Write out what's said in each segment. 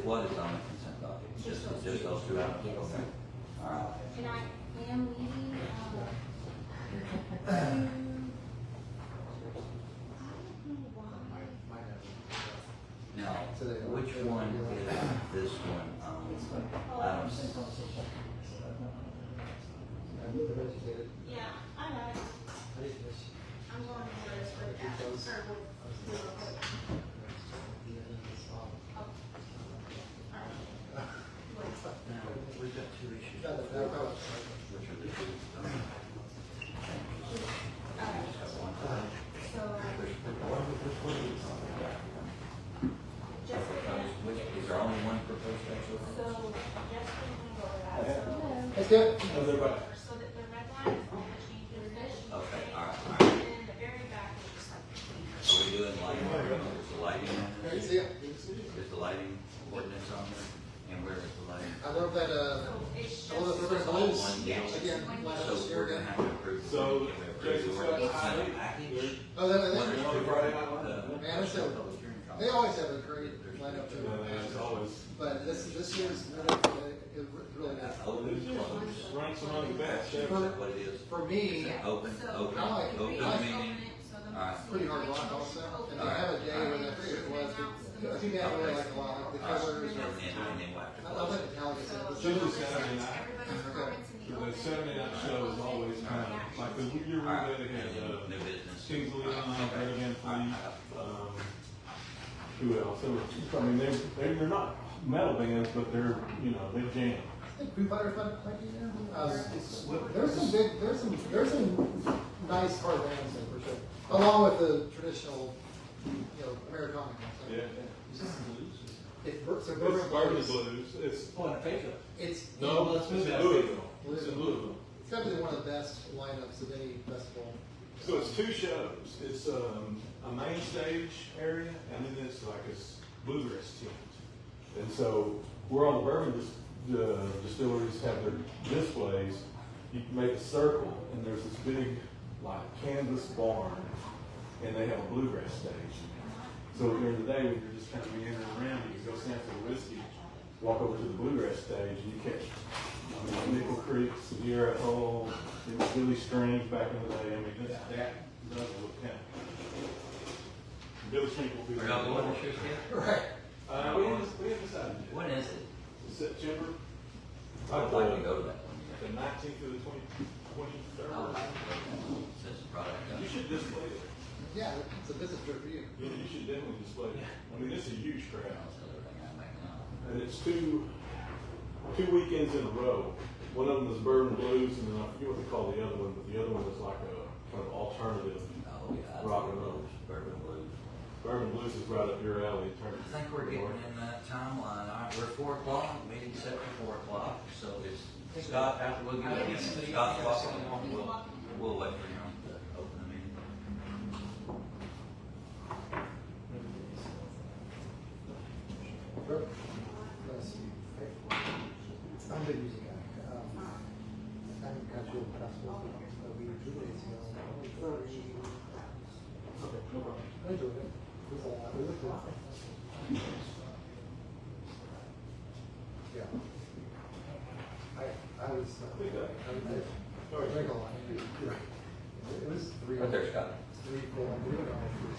what is on the consent docket? Just those two items? Okay. All right. And I am leaving, Now, which one is this one? Item six? yeah, I know. I'm going to do this for the after, or we'll do it. Now, we've got two issues. Which are the two? Just have one. So, Is there only one proposed special? so, just gonna go over that, so. That's good. So that the red line is all the changes that she Okay, made, all right. and then the very back is just like the changes. Are we doing lighting? Is the lighting on There you this? see it. Is the lighting ordinance on there? And where is the lighting? I love that, So it's I love just. that all we're gonna lose. one deal. Again, last So year we're gonna again. have to approve. So, can we approve Jason the Scott, ordinance I- as a package? Oh, that, What is that, the Friday Friday night night? Man, it's a- Public hearing call. they always have a great lineup too. It's always, But this year's really, really good. Open, closed. ranks among the best. Is that what it is? For me, Open, So- open, I like it. open I like it. meeting. So the All right. most pretty hard rock also, and they have a day when I forget it was, but I think they have really like a lot, like the colors And are. then we'll have to I love close that it. Metallica said. So- Usually Saturday night. Everybody's comments in The open. Saturday night show is always kind of, like the year we All right, did, and they then had, new business. Kingsley on, Okay. Red Again All right, Fleet, I got it. who else? I mean, they're not metal bands, but they're, you know, they jam. I think Foo Fighters might be there. There's some nice hard bands there for sure, along with the traditional, you know, Americana. Yeah. So It's Bourbon Bourbon Blues, Blues, it's, it's. no, it's in Louisville, it's in Louisville. It's gotta be one of the best lineups of any festival. So it's two shows. It's a main stage area, and then it's like this bluegrass tent. And so where all the bourbon distilleries have their displays, you can make a circle, and there's this big like canvas barn, and they have a bluegrass stage. So during the day, when you're just kind of meandering around, you can go sample the whiskey, walk over to the bluegrass stage, and you catch Nickel Creek, Sierra Hole, Billy Strange back in the day. I mean, that does look kind of. Billy Strange will be We're there. not going to shoot yet? Right. We haven't decided yet. When is it? September. I'd like to go to that one. The 19th through the 23rd. I'd like to go. Since the product. You should display it. Yeah, it's a business trip for you. Yeah, you should definitely display it. I mean, it's a huge crowd. That's the other thing I make now. And it's two weekends in a row. One of them is Bourbon Blues, and then I forget what they call the other one, but the other one is like a kind of alternative. Oh, yeah. Rock and roll. Bourbon Blues. Bourbon Blues is right up your alley. I think we're getting in that timeline. All right, we're 4 o'clock, meeting set for 4 o'clock, so it's Scott, we'll get it in. Scott's walking in. We'll wait for him to open the meeting. Let's see. I'm a big music guy. I'm casual festival. We were 2 days ago. Okay, no problem. I enjoyed it. It was good. Yeah. I was drank a lot. It was three. Right there, Scott. 3, 4. I'm doing it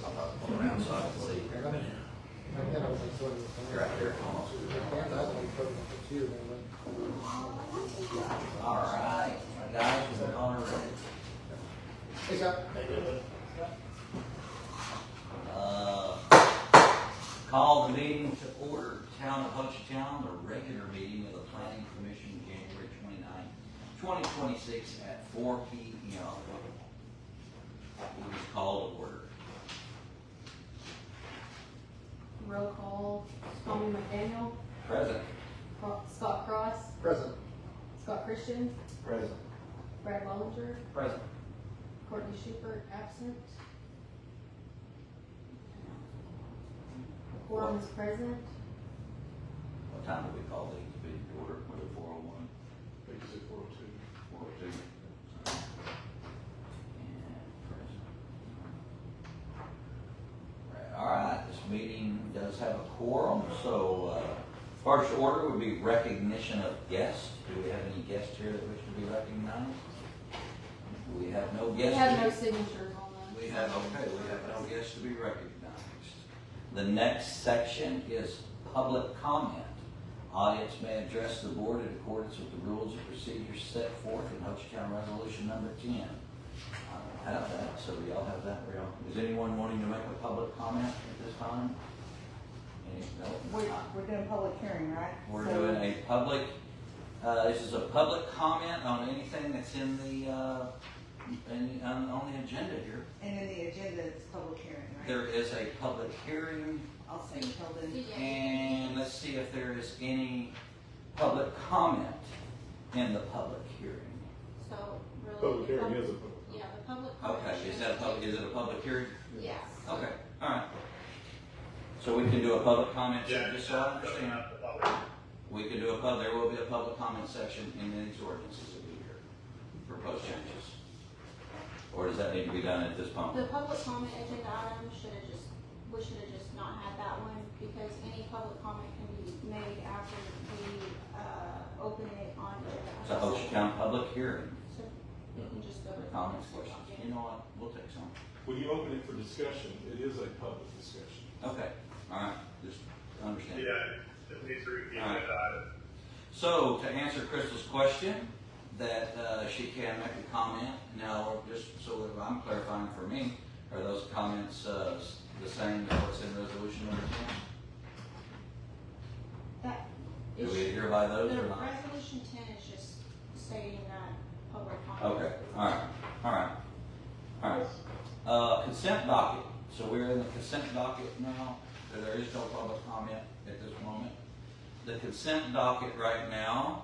I'll all. pull around so I can see. And then I was like, sort of. You're out there almost. And I was like, putting up with you, and then All right, guys, we're on our ready. Hey, Scott. Call the meeting to order, Town of Hochtown, the regular meeting of the Planning Commission, January 29, 2026 at 4 p.m. Please call to order. Roll call, Tommy McDaniel, Present. Scott Cross, Present. Scott Christian, Present. Brad Wallinger, Present. Courtney Schubert, absent. Quorum is present. What time do we call the meeting to order? Was it 4:01? I think it's at 402. 4:02. And present. All right, this meeting does have a quorum, so First order would be recognition of guests. Do we have any guests here that wish to be recognized? We have no We guests. have no signatures on that. We have no guests to be recognized. The next section is public comment. Audience may address the board in accordance with the rules and procedures set forth in Ho Chi Town Resolution number 10. I don't have that, so we all have that. Is anyone wanting to make a public comment at this time? No? We're doing public hearing, right? We're So- doing a public, this is a public comment on anything that's in the, on the agenda here. And in the agenda, it's public hearing, right? There is a public hearing, I'll say Hilden. and let's see if there is any public comment in the public hearing. So really. Public hearing is a public. Yeah, the public. comment Okay, is it a public hearing? Yes. Okay, all right. So we can do a public comment, just so I understand. We can do there will be a public comment section in these ordinances that we hear, proposed changes. Or does that need to be done at this point? The public comment agenda item we should have just not had that one, because any public comment can be made after we, open it on the. It's a Ho Chi Town public hearing. So you can just go The to. comments, questions. You know what, we'll take some. When you open it for discussion, it is a public discussion. Okay, all right, just understand. Yeah, it needs to repeat All right. that item. So to answer Crystal's question, that she can make a comment, now, just so that I'm clarifying for me, are those comments the same as what's in resolution number 10? That. Do we adhere by those The or not? resolution 10 is just stating that public comment. Okay, all right. Consent docket. So we're in the consent docket now. So there is no public comment at this moment. The consent docket right now,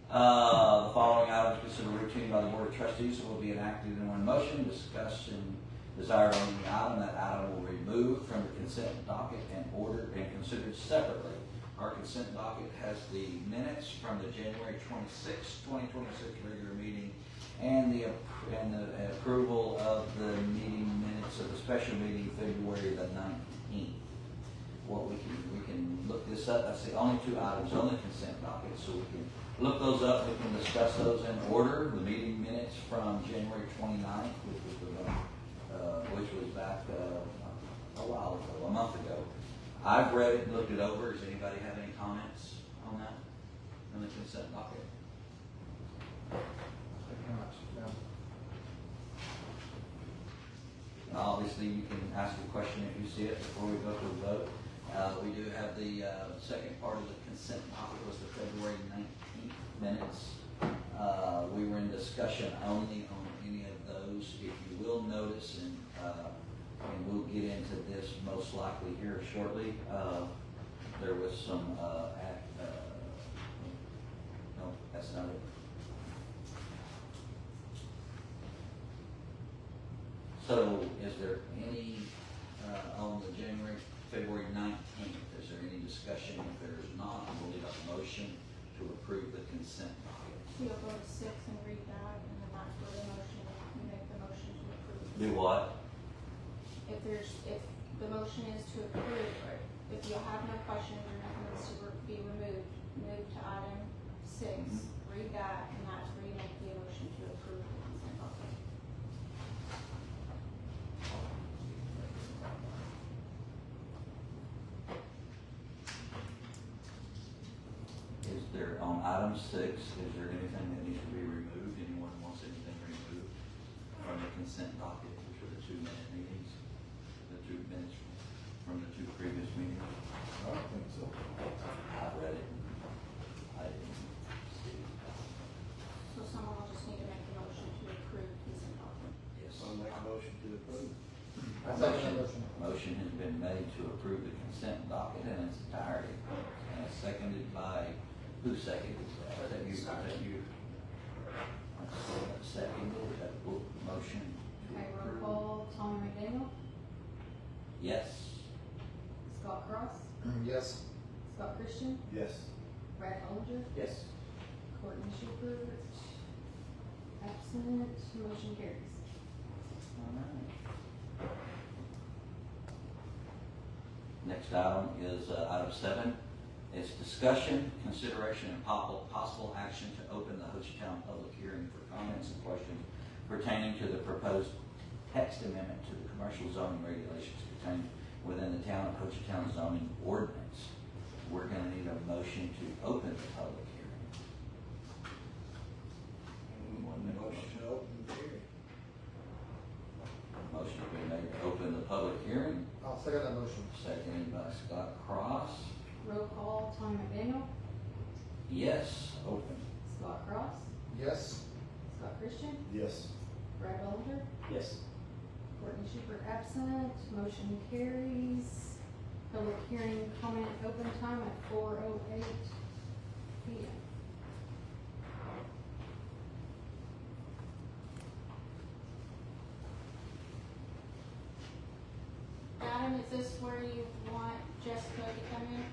the following items considered routine by the Board of Trustees will be enacted in one motion. Discussed and desired on the item. That item will be removed from the consent docket and ordered and considered separately. Our consent docket has the minutes from the January 26, 2026 regular meeting and the approval of the meeting minutes of the special meeting February the 19th. We can look this up. That's the only two items on the consent docket, so we can look those up. We can discuss those in order. The meeting minutes from January 29th, which was back a while ago, a month ago. I've read it and looked it over. Does anybody have any comments on that, on the consent docket? Thank you very much. No. Obviously, you can ask a question if you see it before we go to the vote. We do have the second part of the consent docket was the February 19th minutes. We were in discussion only on any of those. If you will notice, and we'll get into this most likely here shortly, there was some, no, that's not it. So, is there any, on the February 19th, is there any discussion? If there is not, we'll need a motion to approve the consent docket. So you'll go to 6 and read that, and then that's where the motion, you make the motion to approve. Do what? If the motion is to approve, or if you have no questions or nothing needs to be removed, move to item 6, read that, and that's where you make the motion to approve the consent docket. Is there, on item 6, is there anything that needs to be removed? Anyone wants anything removed from the consent docket, which are the 2-minute meetings? The 2 minutes from the 2 previous meetings? I don't think so. I've read it. I didn't see it. So someone will just need to make the motion to approve the consent docket. Yes. I'll make a motion to approve. I second the motion. Motion has been made to approve the consent docket in its entirety, and it's seconded by, who seconded that? Was that you? Was that you? Seconded, that motion to Okay, roll approve? call, Tommy McDaniel, Yes. Scott Cross, Yes. Scott Christian, Yes. Brad Olinger, Yes. Courtney Schubert, absent, motion carries. All right. Next item is item 7, It's discussion, consideration, and possible action to open the Hochtown public hearing for comments and questions pertaining to the proposed text amendment to the commercial zoning regulations contained within the town of Hochtown zoning ordinance. We're gonna need a motion to open the public hearing. Anyone make a Motion to open the hearing. Motion has been made to open the public hearing, I'll second that motion. seconded by Scott Cross. Roll call, Tommy McDaniel, Yes, open. Scott Cross, Yes? Scott Christian, Yes. Brad Bellinger, Yes. Courtney Schuper absent, motion carries. Public hearing comment open time at 4:08 p.m. Adam, is this where you want Jessica to come in?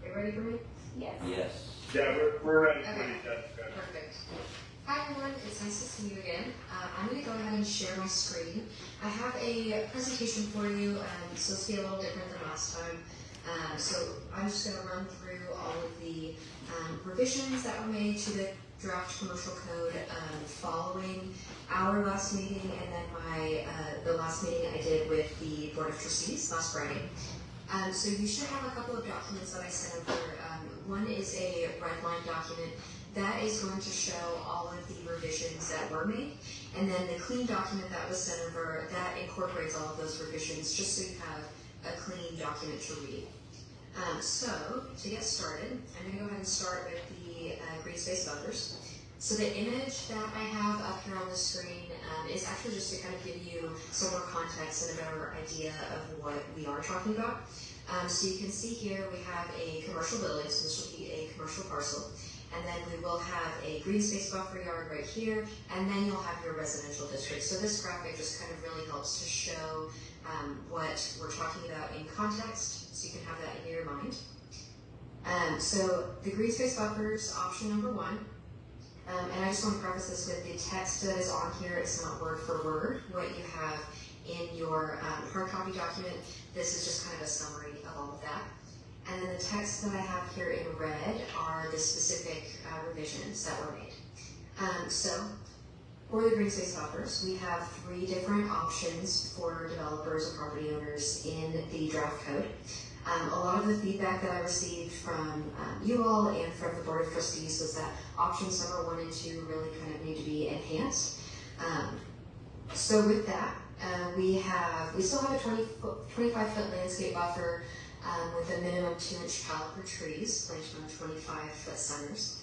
You ready for me? Yes. Yes. Yeah, we're ready for Okay. you, Jessica. Perfect. Hi everyone, it's nice to see you again. I'm going to go ahead and share my screen. I have a presentation for you, so it's be a little different than last time. So I'm just going to run through all of the revisions that were made to the draft commercial code following our last meeting, and then the last meeting I did with the Board of Trustees last Friday. So you should have a couple of documents that I sent over. One is a red line document that is going to show all of the revisions that were made, and then the clean document that was sent over that incorporates all of those revisions, just so you have a clean document to read. So to get started, I'm going to go ahead and start with the green space buffers. So the image that I have up here on the screen is actually just to kind of give you some more context and a better idea of what we are talking about. So you can see here we have a commercial building, so this will be a commercial parcel. And then we will have a green space buffer yard right here, and then you'll have your residential district. So this graphic just kind of really helps to show what we're talking about in context, so you can have that in your mind. So the green space buffers, option number 1. And I just want to preface this with the text that is on here. It's not word for word what you have in your hard copy document. This is just kind of a summary of all of that. And then the text that I have here in red are the specific revisions that were made. So for the green space buffers, we have 3 different options for developers or property owners in the draft code. A lot of the feedback that I received from you all and from the Board of Trustees was that options number 1 and 2 really kind of need to be enhanced. So with that, we still have a 25-foot landscape buffer with a minimum 2-inch caliper trees planted on 25-foot centers.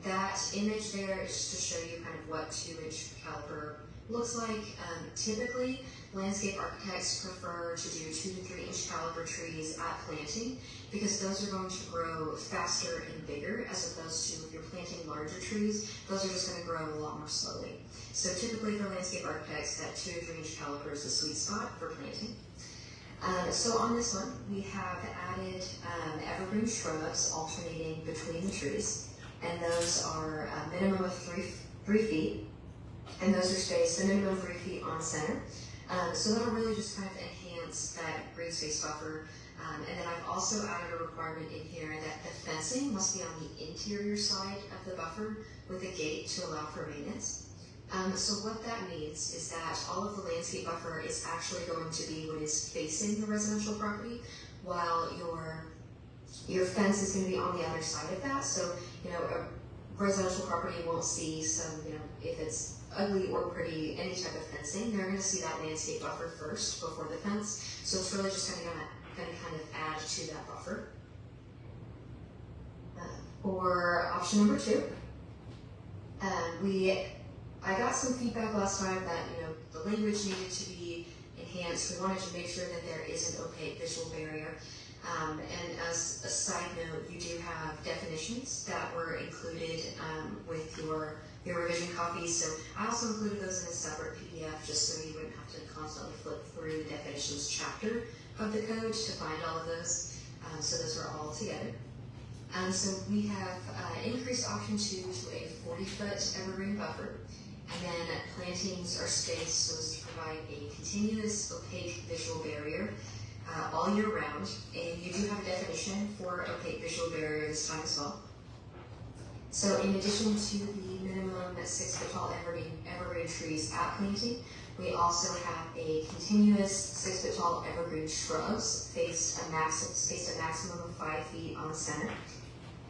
That image there is just to show you kind of what 2-inch caliper looks like. Typically, landscape architects prefer to do 2 to 3-inch caliper trees at planting because those are going to grow faster and bigger, as opposed to if you're planting larger trees, those are just going to grow a lot more slowly. So typically for landscape architects, that 2 to 3-inch caliper is the sweet spot for planting. So on this one, we have added evergreen shrubs alternating between the trees, and those are a minimum of 3 feet, and those are spaced a minimum of 3 feet on center. So that'll really just kind of enhance that green space buffer. And then I've also added a requirement in here that the fencing must be on the interior side of the buffer with a gate to allow for maintenance. So what that means is that all of the landscape buffer is actually going to be what is facing the residential property, while your fence is going to be on the other side of that. So, a residential property won't see some, if it's ugly or pretty, any type of fencing, they're going to see that landscape buffer first before the fence. So it's really just going to kind of add to that buffer. For option number 2, I got some feedback last time that, the language needed to be enhanced. We wanted to make sure that there is an opaque visual barrier. And as a side note, you do have definitions that were included with your revision copies. So I also included those in a separate PDF just so you wouldn't have to constantly flip through the definitions chapter of the code to find all of those. So those are all together. So we have increased option 2 to a 40-foot evergreen buffer. And then plantings are spaced so as to provide a continuous opaque visual barrier. all year round, and you do have a definition for opaque visual barrier this time as well. So in addition to the minimum 6 foot tall evergreen trees at planting, we also have a continuous 6 foot tall evergreen shrubs spaced a maximum of 5 feet on the center.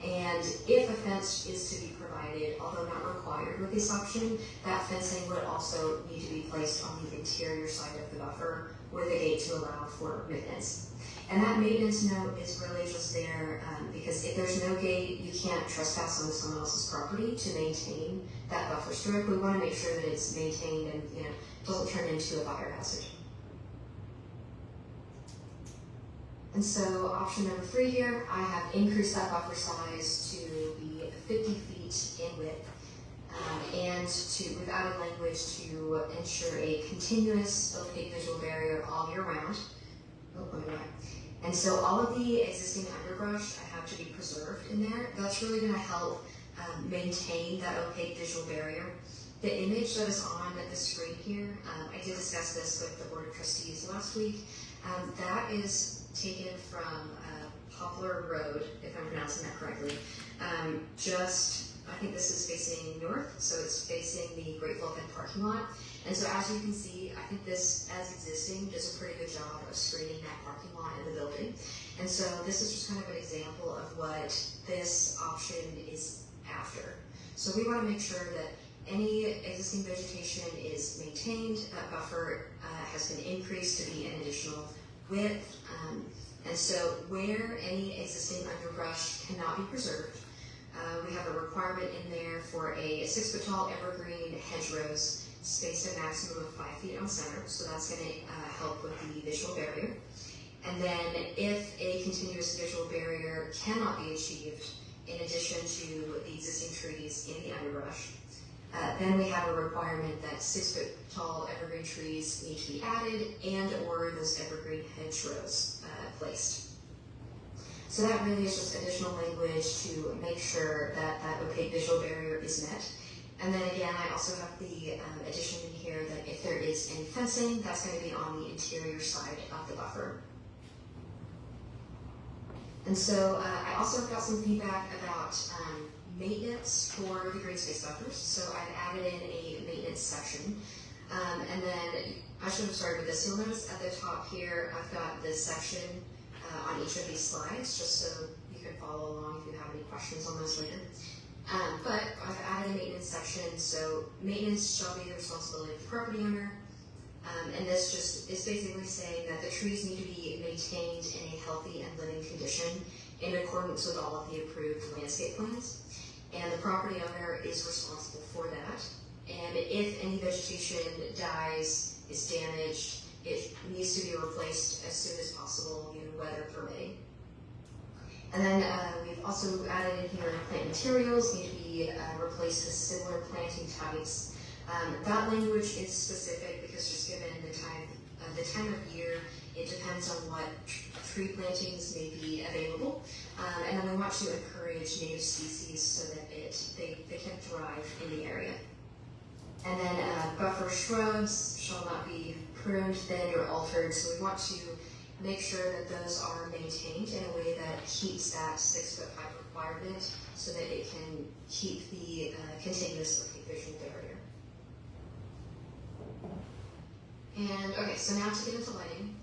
And if a fence is to be provided, although not required with this option, that fencing would also need to be placed on the interior side of the buffer with a gate to allow for maintenance. And that maintenance note is really just there because if there's no gate, you can't trespass on someone else's property to maintain that buffer strip. We want to make sure that it's maintained and doesn't turn into a fire hazard. And so option number 3 here, I have increased that buffer size to be 50 feet in width and we've added language to ensure a continuous opaque visual barrier all year round. And so all of the existing underbrush I have to be preserved in there. That's really going to help maintain that opaque visual barrier. The image that is on the screen here, I did discuss this with the Board of Trustees last week. That is taken from Poplar Road, if I'm pronouncing that correctly. I think this is facing north, so it's facing the Grateful Dead parking lot. And so as you can see, I think this, as existing, does a pretty good job of screening that parking lot and the building. And so this is just kind of an example of what this option is after. So we want to make sure that any existing vegetation is maintained, that buffer has been increased to be an additional width. And so where any existing underbrush cannot be preserved, we have a requirement in there for a 6 foot tall evergreen hedgerows spaced a maximum of 5 feet on center. So that's going to help with the visual barrier. And then if a continuous visual barrier cannot be achieved in addition to the existing trees in the underbrush, then we have a requirement that 6 foot tall evergreen trees need to be added and or those evergreen hedgerows placed. So that really is just additional language to make sure that that opaque visual barrier is met. And then again, I also have the addition in here that if there is any fencing, that's going to be on the interior side of the buffer. And so I also got some feedback about maintenance for the green space buffers. So I've added in a maintenance section. And then I should have started with this. You'll notice at the top here, I've got this section on each of these slides, just so you can follow along if you have any questions on those later. But I've added a maintenance section, so maintenance shall be the responsibility of the property owner. And this just is basically saying that the trees need to be maintained in a healthy and living condition in accordance with all of the approved landscape plans. And the property owner is responsible for that. And if any vegetation dies, is damaged, it needs to be replaced as soon as possible, weather permitting. And then we've also added in here plant materials need to be replaced with similar planting types. That language is specific because just given the time of year, it depends on what tree plantings may be available. And then we want to encourage native species so that they can thrive in the area. And then buffer shrubs shall not be pruned, thinned, or altered. So we want to make sure that those are maintained in a way that keeps that 6 foot height requirement so that it can keep the continuous opaque visual barrier. And okay, so now to get into lighting.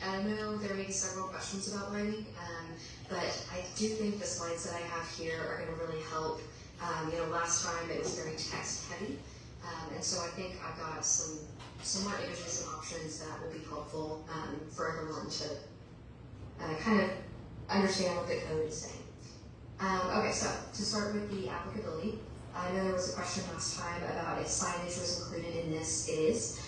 I know there may be several questions about lighting, but I do think the slides that I have here are going to really help. Last time it was very text heavy, and so I think I've got some more images and options that will be helpful for everyone to kind of understand what the code is saying. Okay, so to start with the applicability, I know there was a question last time about if signage was included in this. It is.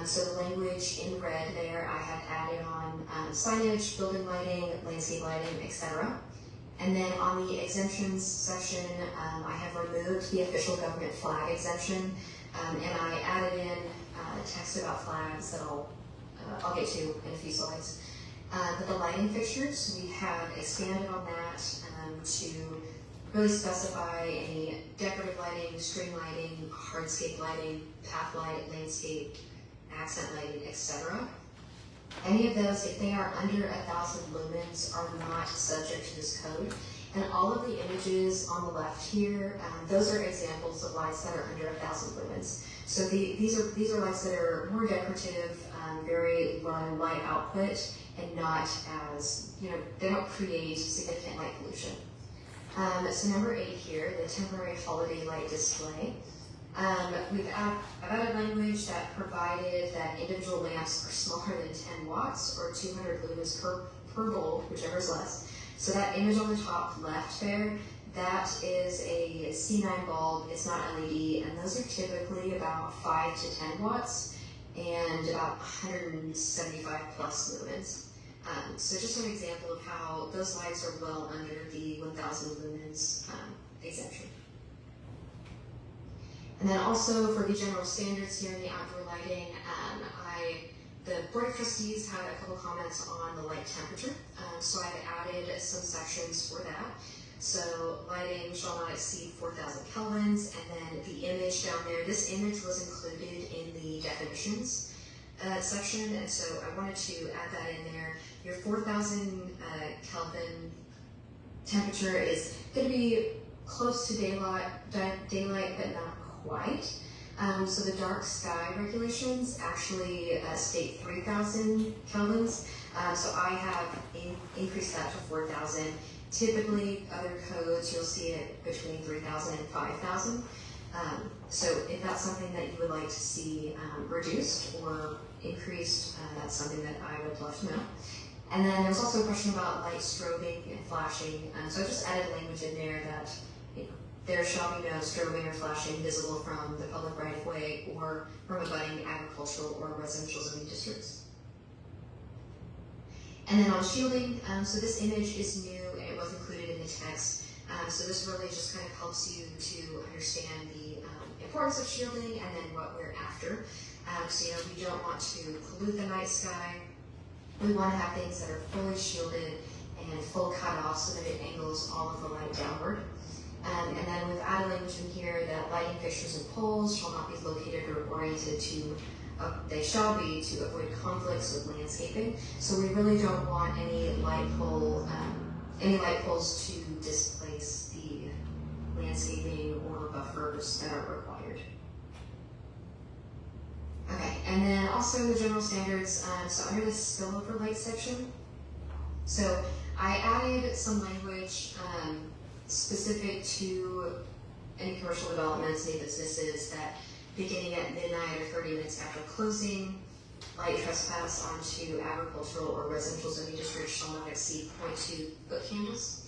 So the language in red there, I had added on signage, building lighting, landscape lighting, etc. And then on the exemptions section, I have removed the official government flag exemption, and I added in text about flags that I'll get to in a few slides. But the lighting fixtures, we have expanded on that to really specify any decorative lighting, string lighting, hardscape lighting, path light, landscape, accent lighting, etc. Any of those, if they are under 1,000 lumens, are not subject to this code. And all of the images on the left here, those are examples of lights that are under 1,000 lumens. So these are lights that are more decorative, very low light output, and not as, they don't create significant light pollution. So number 8 here, the temporary holiday light display. We've added language that provided that individual lamps are smaller than 10 watts or 200 lumens per bulb, whichever is less. So that image on the top left there, that is a C9 bulb, it's not LED, and those are typically about 5 to 10 watts and about 175 plus lumens. So just an example of how those lights are well under the 1,000 lumens exemption. And then also for the general standards here in the outdoor lighting, the Board of Trustees had a couple comments on the light temperature, so I've added some sections for that. So lighting shall not exceed 4,000 kelvins, and then the image down there, this image was included in the definitions section, and so I wanted to add that in there. Your 4,000 Kelvin temperature is going to be close to daylight, but not quite. So the dark sky regulations actually state 3,000 kelvins. So I have increased that to 4,000. Typically, other codes, you'll see it between 3,000 and 5,000. So if that's something that you would like to see reduced or increased, that's something that I would love to know. And then there's also a question about light strobing and flashing. So I just added language in there that there shall be no strobing or flashing visible from the public right-of-way or from abutting agricultural or residential zoning districts. And then on shielding, so this image is new and it was included in the text. So this really just kind of helps you to understand the importance of shielding and then what we're after. So we don't want to pollute the night sky. We want to have things that are fully shielded and full cutoff so that it angles all of the light downward. And then we've added language in here that lighting fixtures and poles shall not be located or oriented to, they shall be to avoid conflicts with landscaping. So we really don't want any light poles to displace the landscaping or buffers that are required. Okay, and then also the general standards, so under the spillover light section, so I added some language specific to any commercial developments, any businesses that beginning at midnight or 30 minutes after closing, light trespass onto agricultural or residential zoning districts shall not exceed 0.2 foot candles.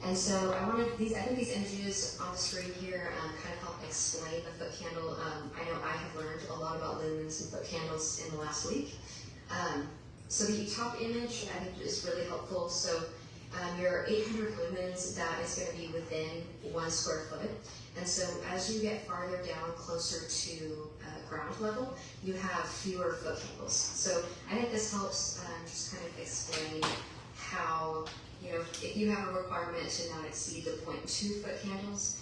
And so I think these images on the screen here kind of help explain the foot candle. I know I have learned a lot about lumens and foot candles in the last week. So the top image I think is really helpful. So your 800 lumens, that is going to be within 1 square foot. And so as you get farther down, closer to ground level, you have fewer foot candles. So I think this helps just kind of explain how, if you have a requirement to not exceed the 0.2 foot candles,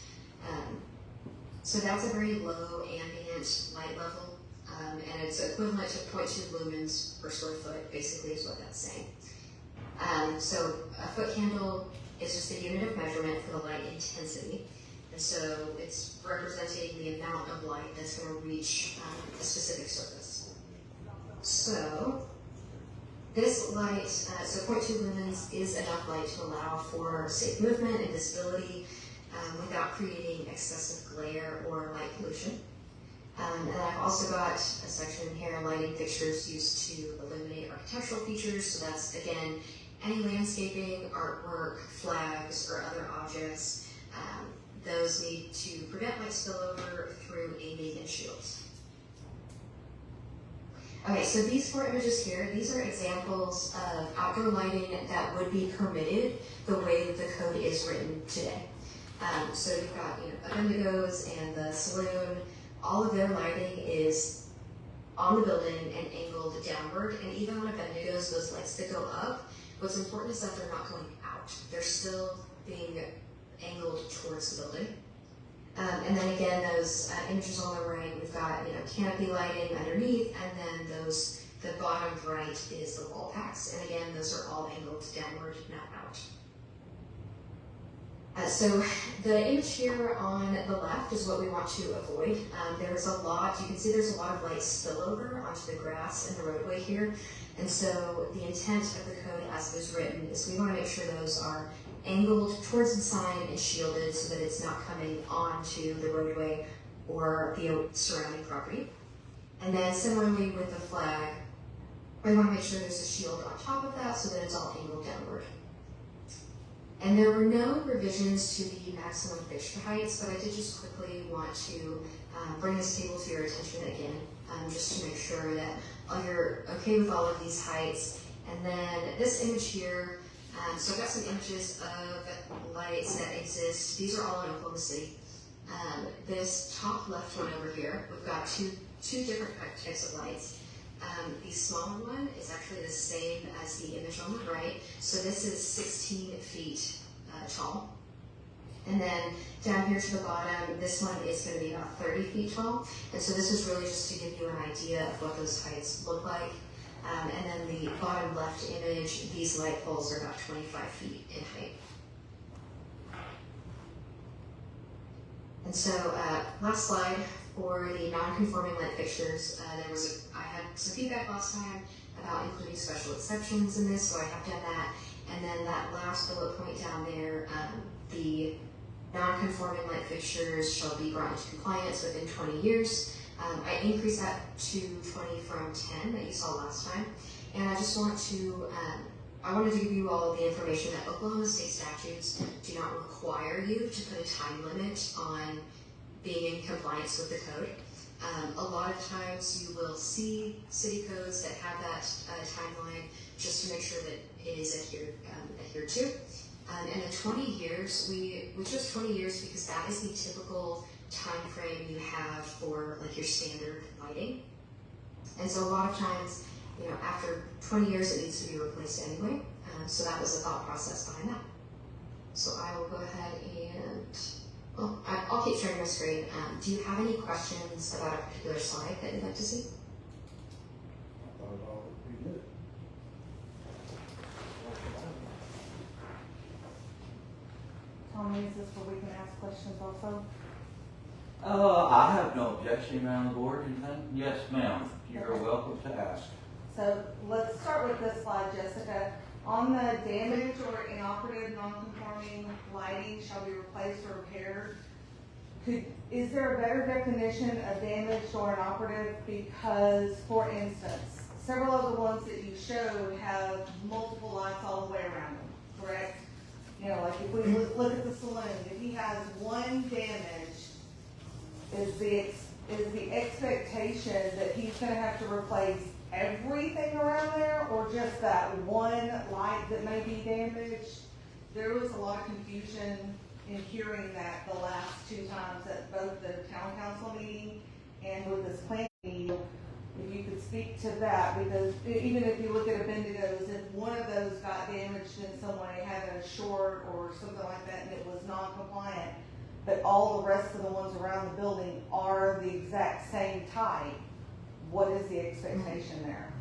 so that's a very low ambient light level, and it's equivalent to 0.2 lumens per square foot, basically is what that's saying. So a foot candle is just a unit of measurement for the light intensity. And so it's representing the amount of light that's going to reach a specific surface. So this light, so 0.2 lumens is enough light to allow for safe movement and visibility without creating excessive glare or light pollution. And I've also got a section here, lighting fixtures used to illuminate architectural features. So that's, again, any landscaping, artwork, flags, or other objects. Those need to prevent light spillover through aiming and shields. Okay, so these 4 images here, these are examples of outdoor lighting that would be permitted the way that the code is written today. So you've got, a Bendigo's and the saloon. All of their lighting is on the building and angled downward, and even on a Bendigo's, those lights that go up, what's important is that they're not going out. They're still being angled towards the building. And then again, those images on the right, we've got canopy lighting underneath, and then those The bottom right is the wall packs, and again, those are all angled downward, not out. So the image here on the left is what we want to avoid. There's a lot, you can see there's a lot of light spillover onto the grass and the roadway here. And so the intent of the code as it is written is we want to make sure those are angled towards the sign and shielded so that it's not coming onto the roadway or the surrounding property. And then similarly with the flag, we want to make sure there's a shield on top of that so that it's all angled downward. And there were no revisions to the maximum fixture heights, but I did just quickly want to bring this table to your attention again, just to make sure that you're okay with all of these heights. And then this image here, so I've got some images of lights that exist. These are all in Oklahoma City. This top left one over here, we've got two different types of lights. The smaller one is actually the same as the image on the right. So this is 16 feet tall. And then down here to the bottom, this one is going to be about 30 feet tall. And so this is really just to give you an idea of what those heights look like. And then the bottom left image, these light poles are about 25 feet in height. And so last slide for the non-conforming light fixtures, I had some feedback last time about including special exceptions in this, so I have done that. And then that last bullet point down there, the non-conforming light fixtures shall be brought into compliance within 20 years. I increased that to 20 from 10 that you saw last time. And I just want to, I wanted to give you all the information that Oklahoma state statutes do not require you to put a time limit on being in compliance with the code. A lot of times you will see city codes that have that timeline just to make sure that it is adhered to. And the 20 years, we chose 20 years because that is the typical time frame you have for like your standard lighting. And so a lot of times, you know, after 20 years it needs to be replaced anyway. So that was the thought process behind that. So I will go ahead and, well, I'll keep sharing my screen. Do you have any questions about a particular slide that you'd like to see? I thought it all would be good. Tommy, is this where we can ask questions also? I have no objection around the board, anything? Yes, ma'am, you're welcome to ask. So let's start with this slide, Jessica. On the damage or inoperative non-conforming lighting shall be replaced or repaired. Is there a better definition of damaged or inoperative? Because, for instance, several of the ones that you showed have multiple lights all the way around them, correct? You know, like if we look at the saloon, if he has one damage, is the expectation that he's gonna have to replace everything around there, or just that one light that may be damaged? There was a lot of confusion in hearing that the last two times at both the town council meeting and with this planning meeting. If you could speak to that, because even if you look at a Bendigo's, if one of those got damaged in some way, had a short or something like that, and it was non-compliant, but all the rest of the ones around the building are the exact same type, what is the expectation there?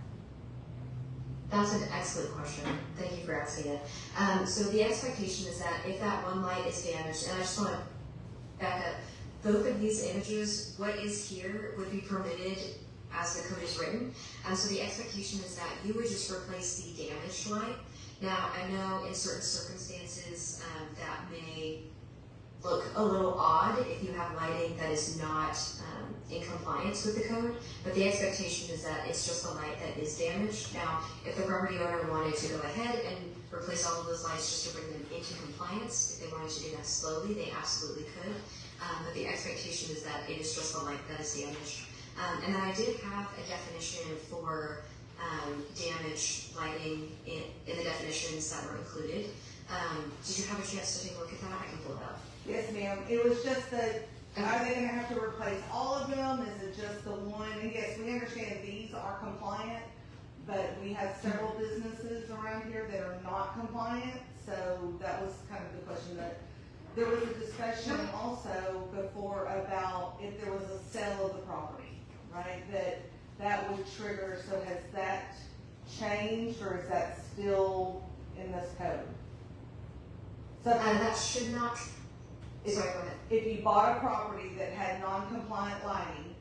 That's an excellent question. Thank you for asking it. So the expectation is that if that one light is damaged, and I just want to back up, both of these images, what is here would be permitted as the code is written. So the expectation is that you would just replace the damaged light. Now, I know in certain circumstances that may look a little odd if you have lighting that is not in compliance with the code, but the expectation is that it's just a light that is damaged. Now, if the property owner wanted to go ahead and replace all of those lights just to bring them into compliance, if they wanted to do that slowly, they absolutely could. But the expectation is that it is just a light that is damaged. And then I did have a definition for damaged lighting in the definitions that were included. Did you have a chance to take a look at that? I can pull it up. Yes, ma'am. It was just that, are they gonna have to replace all of them? Is it just the one? And yes, we understand these are compliant, but we have several businesses around here that are not compliant, so that was kind of the question. That there was a discussion also before about if there was a sale of the property, right? That that would trigger, so has that changed, or is that still in this code? So That should not, if, sorry, go ahead. if you bought a property that had non-compliant lighting,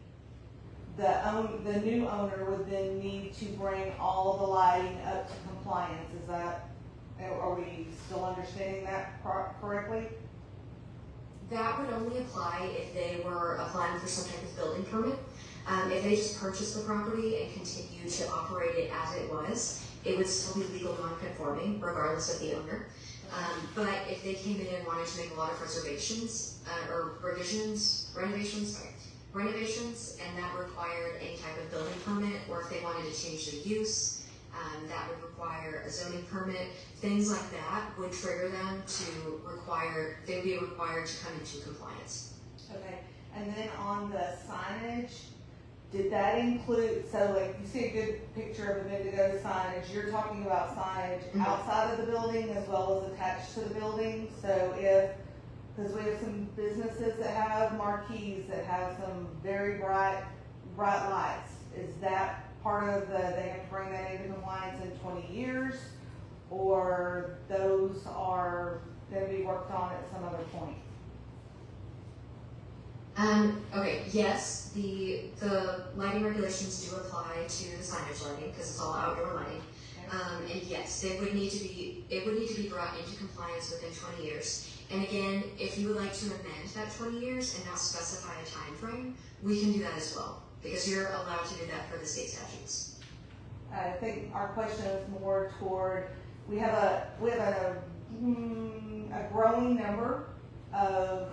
the new owner would then need to bring all the lighting up to compliance, is that, are we still understanding that correctly? That would only apply if they were applying for some type of building permit. If they just purchased the property and continued to operate it as it was, it would still be legal non-conforming regardless of the owner. But if they came in and wanted to make a lot of reservations, or renovations, and that required any type of building permit, or if they wanted to change the use, that would require a zoning permit. Things like that would trigger them to require, they'd be required to come into compliance. Okay, and then on the signage, did that include, so like you see a good picture of a Bendigo signage, you're talking about signage Mhm. outside of the building as well as attached to the building? So if, because we have some businesses that have marquees that have some very bright lights, is that part of the, they have to bring that into compliance in 20 years? Or those are gonna be worked on at some other point? Okay, yes, the lighting regulations do apply to the signage lighting, because it's all outdoor lighting. And yes, it would need to be brought into compliance within 20 years. And again, if you would like to amend that 20 years and now specify a time frame, we can do that as well, because you're allowed to do that per the state statutes. I think our question is more toward, we have a growing number of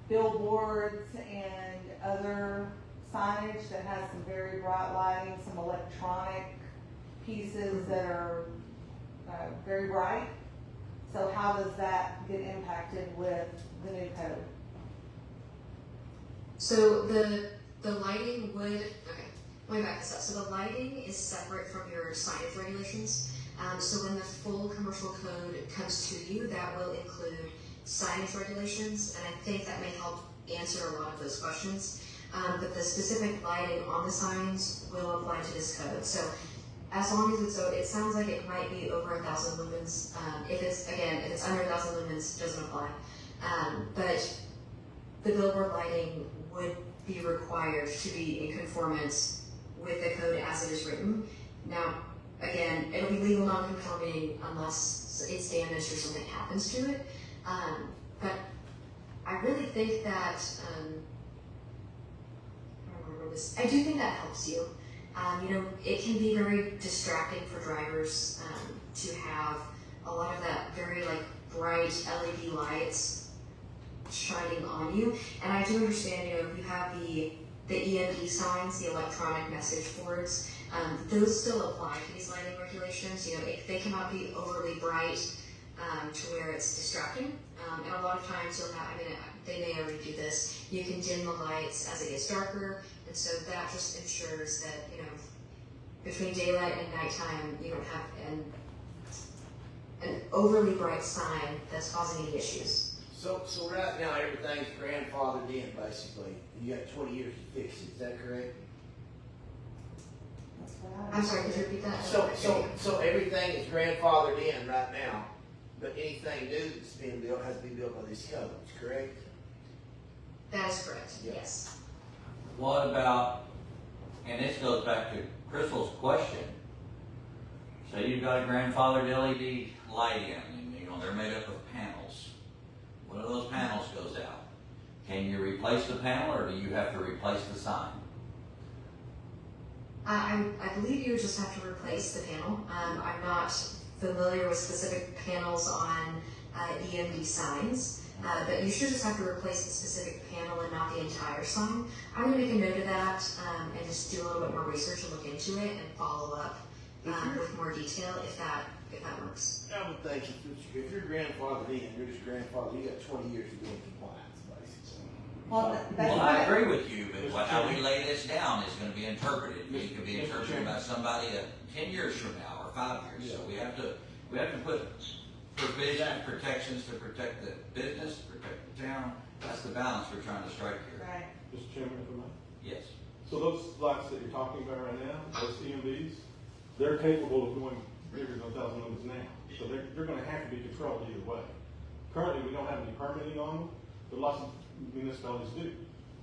billboards and other signage that has some very bright lighting, some electronic pieces that are very bright. So how does that get impacted with the new code? So the lighting would, okay, let me back this up. So the lighting is separate from your signage regulations. So when the full commercial code comes to you, that will include signage regulations, and I think that may help answer a lot of those questions. But the specific lighting on the signs will apply to this code. So as long as it sounds like it might be over 1,000 lumens. If it's under 1,000 lumens, it doesn't apply. But the billboard lighting would be required to be in conformance with the code as it is written. Now, again, it'll be legal non-conforming unless it's damaged or something happens to it. But I really think that, I do think that helps you. It can be very distracting for drivers to have a lot of that very bright LED lights shining on you. And I do understand, you have the EMD signs, the electronic message boards. Those still apply to these lighting regulations. They cannot be overly bright to where it's distracting. And a lot of times you'll have, they may already do this, you can dim the lights as it gets darker, and so that just ensures that, between daylight and nighttime, you don't have an overly bright sign that's causing any issues. So right now, everything's grandfathered in, basically. You got 20 years to fix it, is that correct? I'm sorry, could you repeat that? So everything is grandfathered in right now, but anything new that's being built has to be built by these codes, correct? That is correct, Yeah. yes. What about, and this goes back to Crystal's question. So you've got a grandfathered LED light in, and they're made up of panels. One of those panels goes out. Can you replace the panel, or do you have to replace the sign? I believe you would just have to replace the panel. I'm not familiar with specific panels on EMD signs, but you should just have to replace the specific panel and not the entire sign. I'm going to make a note of that and just do a little bit more research and look into it and follow up with more detail if that works. I would think if you're grandfathered in, you're just grandfathered, you got 20 years to be in compliance, basically. Well, that's Well, I what, agree with you, but how we lay this down is gonna be interpreted. It could be interpreted by somebody 10 years from now, or 5 years. So we have to put provision, protections to protect the business, protect the town. That's the balance we're trying to strike here. right. Mr. Chairman, if I may. Yes. So those lots that you're talking about right now, those EMVs, they're capable of going bigger than 1,000 lumens now. So they're gonna have to be controlled either way. Currently, we don't have any permitting on them, but lots of municipalities do.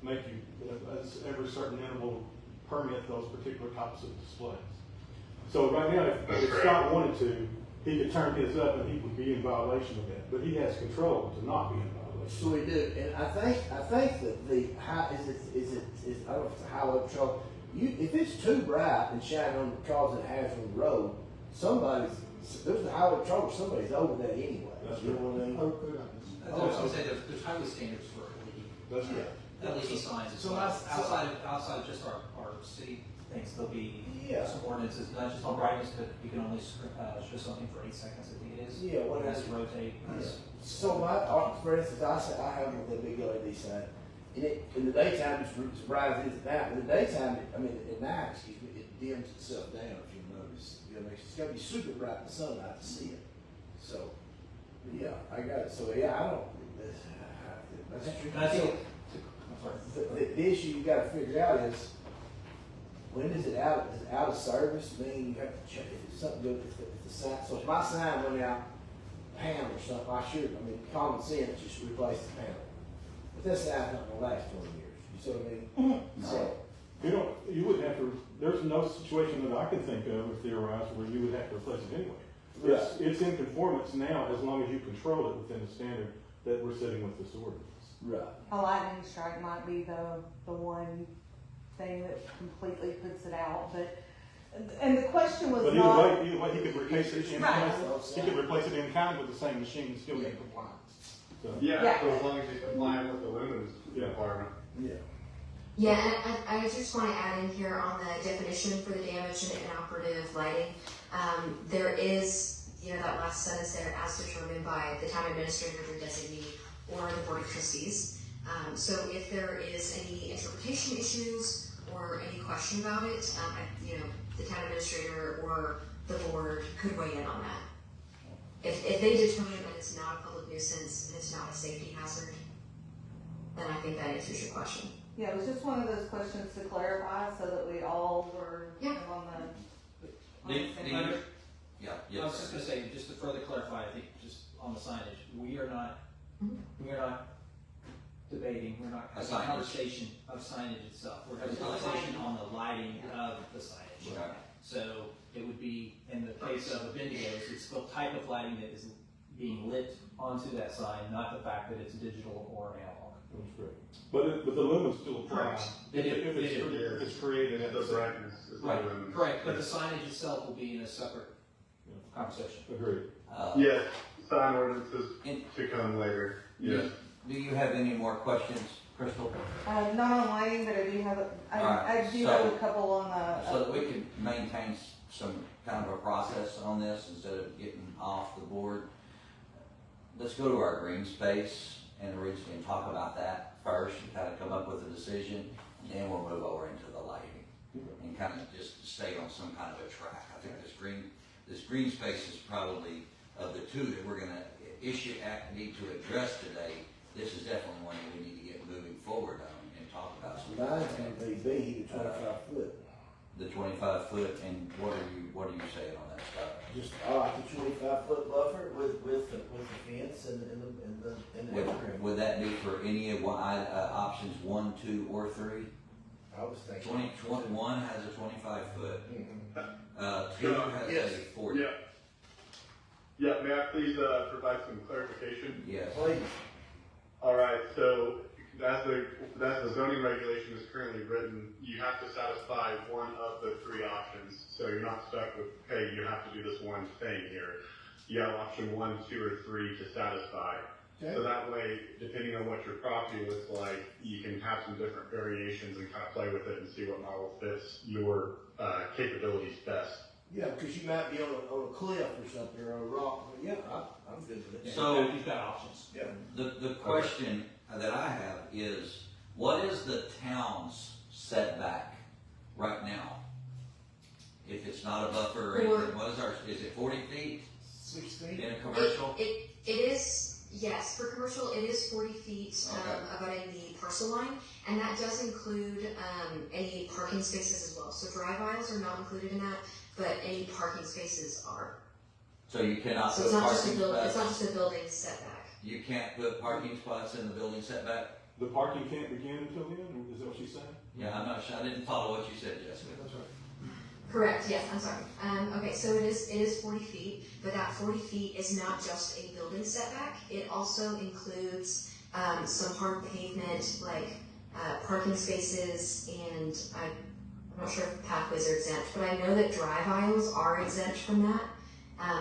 Make you, at every certain interval, permit those particular types of displays. So right now, if Scott wanted to, he could turn his up and he would be in violation of that, but he has control to not be in violation. So we do, and I think that the high, I don't know if it's a highway patrol, if it's too bright and shining on, causing a hazard on the road, there's a highway patrol, or somebody's over that anyway. That's You know what I mean? Oh, put it on. I was gonna say, there's highway standards for LED. That's right. LED signs as So well. I- Outside of just our city things, there'll be Yeah. some ordinances, not just on brightness, but you can only show something for 8 seconds, I think it is. Yeah, what It has is to rotate. So for instance, I have one with a big LED sign, and in the daytime, it's as bright as it is at night, in the daytime, at night, excuse me, it dims itself down, if you notice. You know, it's gotta be super bright in the sunlight to see it. So, yeah, I got it, so, yeah, I don't, that's true. And I think, So, I'm sorry. the issue you gotta figure out is, when is it out of service, meaning you have to check, if something goes, if the sign, so if my sign went out, panel or something, common sense, just replace the panel. But that sign's not gonna last 20 years, you see what I mean? So, You wouldn't have to, there's no situation that I can think of if there arise where you would have to replace it anyway. It's in conformance now as long as you control it within the standard that we're setting with this ordinance. right. A lightning strike might be the one thing that completely puts it out, but, and the question was But not. either way, he could replace it in Right. kind, he could replace it in kind with the same machine and still be in compliance. So, Yeah. Yeah, so as long as you comply with the lumens Yeah. requirement. Yeah. Yeah, and I just want to add in here on the definition for the damage and inoperative lighting. There is, that last sentence there, as determined by the town administrator, the designee, or the board of trustees. So if there is any interpretation issues or any question about it, the town administrator or the board could weigh in on that. If they determine that it's not a public nuisance and it's not a safety hazard, then I think that answers your question. Yeah, it was just one of those questions to clarify so that we all were Yeah. on the Do same you- page. Yeah, I yes, was just gonna say, just to further clarify, I think, just on the signage, we are not debating, we're not having a Signage. conversation of signage itself. We're having a conversation on the lighting of the signage. Okay. So it would be, in the case of a Bendigo's, it's the type of lighting that is being lit onto that sign, not the fact that it's digital or analog. That's great. But the lumens still apply. Correct. They do, If they do. it's created at The the same. brightness is the Right, lumens. correct, but the signage itself will be in a separate conversation. Agreed. Yes, sign ordinances In- to come later, yes. Do you have any more questions, Crystal? Not on lighting, but I do have, I Alright, do have a so- couple on the. So that we can maintain some kind of a process on this instead of getting off the board. Let's go to our green space and originally talk about that first and kind of come up with a decision. And then we'll move over into the lighting and kind of just stay on some kind of a track. I think this green space is probably, of the two that we're gonna need to address today, this is definitely one that we need to get moving forward on and talk about. some Mine's gonna be the 25 foot. The 25 foot, and what are you saying on that stuff? Just, I like the 25-foot buffer with the fence and the evergreen. Would that be for any of options 1, 2, or 3? I was thinking. 1 has a 25 foot, Mhm. 2 has Yes. a 40. Yeah. Yeah, may I please provide some clarification? Yes. Please. All right, so as the zoning regulation is currently written, you have to satisfy one of the 3 options. So you're not stuck with, hey, you have to do this one thing here. You have option 1, 2, or 3 to satisfy. Okay. So that way, depending on what your property looks like, you can have some different variations and kind of play with it and see what model fits your capabilities best. Yeah, because you might be on a cliff or something, or a rock. Yeah, I'm good with it. So- You've got options. Yeah. The question that I have is, what is the town's setback right now? If it's not a buffer or anything, what is is it 40 feet 6 feet? in a commercial? It is Yes, for commercial, it is 40 feet, Okay. abutting the parcel line, and that does include, any parking spaces as well. So drive aisles are not included in that, but any parking spaces are. So you cannot So put it's not just a parking building, it's not spots, just a building setback. you can't put parking spots in the building setback? The parking can't begin until then, is that what she's saying? Yeah, I'm not sure, I didn't follow what you said, Jessica. That's right. Correct, yes, I'm sorry. Okay, so it is 40 feet, but that 40 feet is not just a building setback. It also includes, some hard pavement, like, parking spaces, and I'm not sure if pathways are exempt, but I know that drive aisles are exempt from that.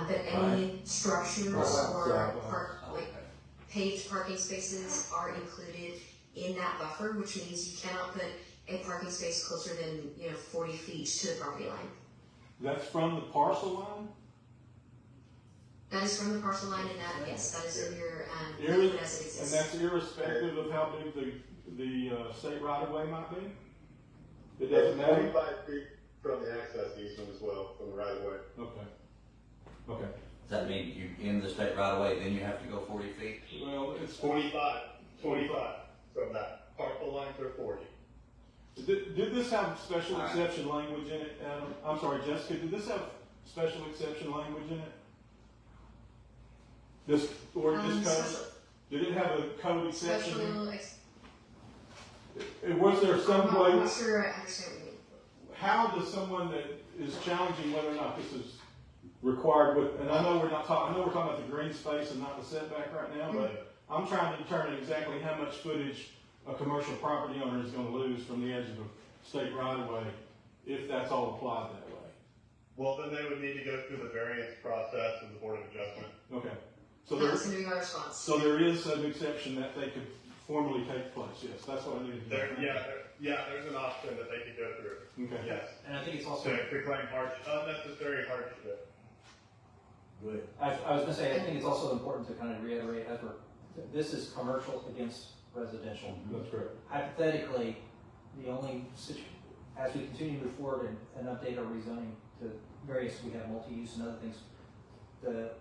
But any structures Right. or Yeah. like Okay. paved parking spaces are included in that buffer, which means you cannot put a parking space closer than, 40 feet to the property line. That's from the parcel line? That is from the parcel line, and that, yes, that is in your, Irre- code as it And exists. that's irrespective of how big the state right of way might be? It doesn't matter? 25 feet from the access easement as well, from the right of way. Okay. Okay. Does that mean you, in the state right away, then you have to go 40 feet? Well, it's, 25 from that parcel line to 40. did this have special All right. exception language in it, Adam? I'm sorry, Jessica, did this have special exception language in it? This, or this code? Special, Did it have a code exception? in special, it? Was there some way? I'm not sure I understand what you mean. How does someone that is challenging whether or not this is required with, and I know we're talking about the green space and not the setback right now, but I'm trying to determine exactly how much footage a commercial property owner is gonna lose from the edge of a state right of way, if that's all applied that way. Well, then they would need to go through the variance process of the Board of Adjustment. Okay. So That's there, gonna be my response. so there is an exception that they could formally take place, yes, that's what I needed to know. There's an option that they could go through. Okay. Yes. And I think it's To also, claim unnecessary hardship. Good. I was gonna say, I think it's also important to kind of reiterate, this is commercial against residential. That's correct. Hypothetically, the only as we continue to move forward and update our rezoning to various, we have multi-use and other things, the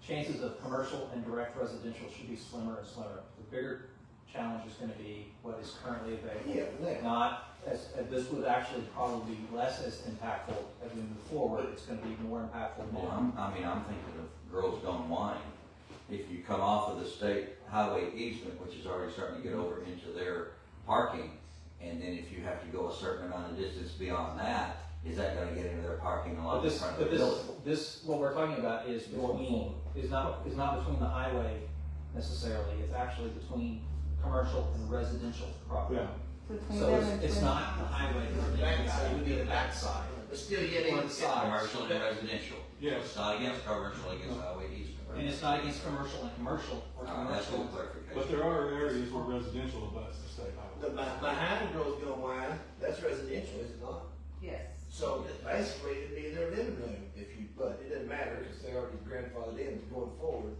chances of commercial and direct residential should be slimmer and slimmer. The bigger challenge is gonna be what is currently available. Yeah, Not this would actually probably be less as impactful as we move forward. It's gonna be more impactful Well, now. I'm thinking of Girls Gone Wine. If you come off of the state highway easement, which is already starting to get over into their parking, and then if you have to go a certain amount of distance beyond that, is that gonna get into their parking But lot in front of the building? this, what we're talking about is not between the highway necessarily. It's actually between commercial and residential property. Yeah. Between So them and it's Twin- not the highway, it would be the backside. But still, yet Or the side. Commercial and residential. Yes. It's not against commercial, against highway easement. And it's not against commercial and commercial or That's commercial. good clarification. But there are areas where residential abuts the state highway. Behind Girls Gone Wine, that's residential, is it not? Yes. So basically, it'd be their living room if you, but it doesn't matter, because they already grandfathered in going forward.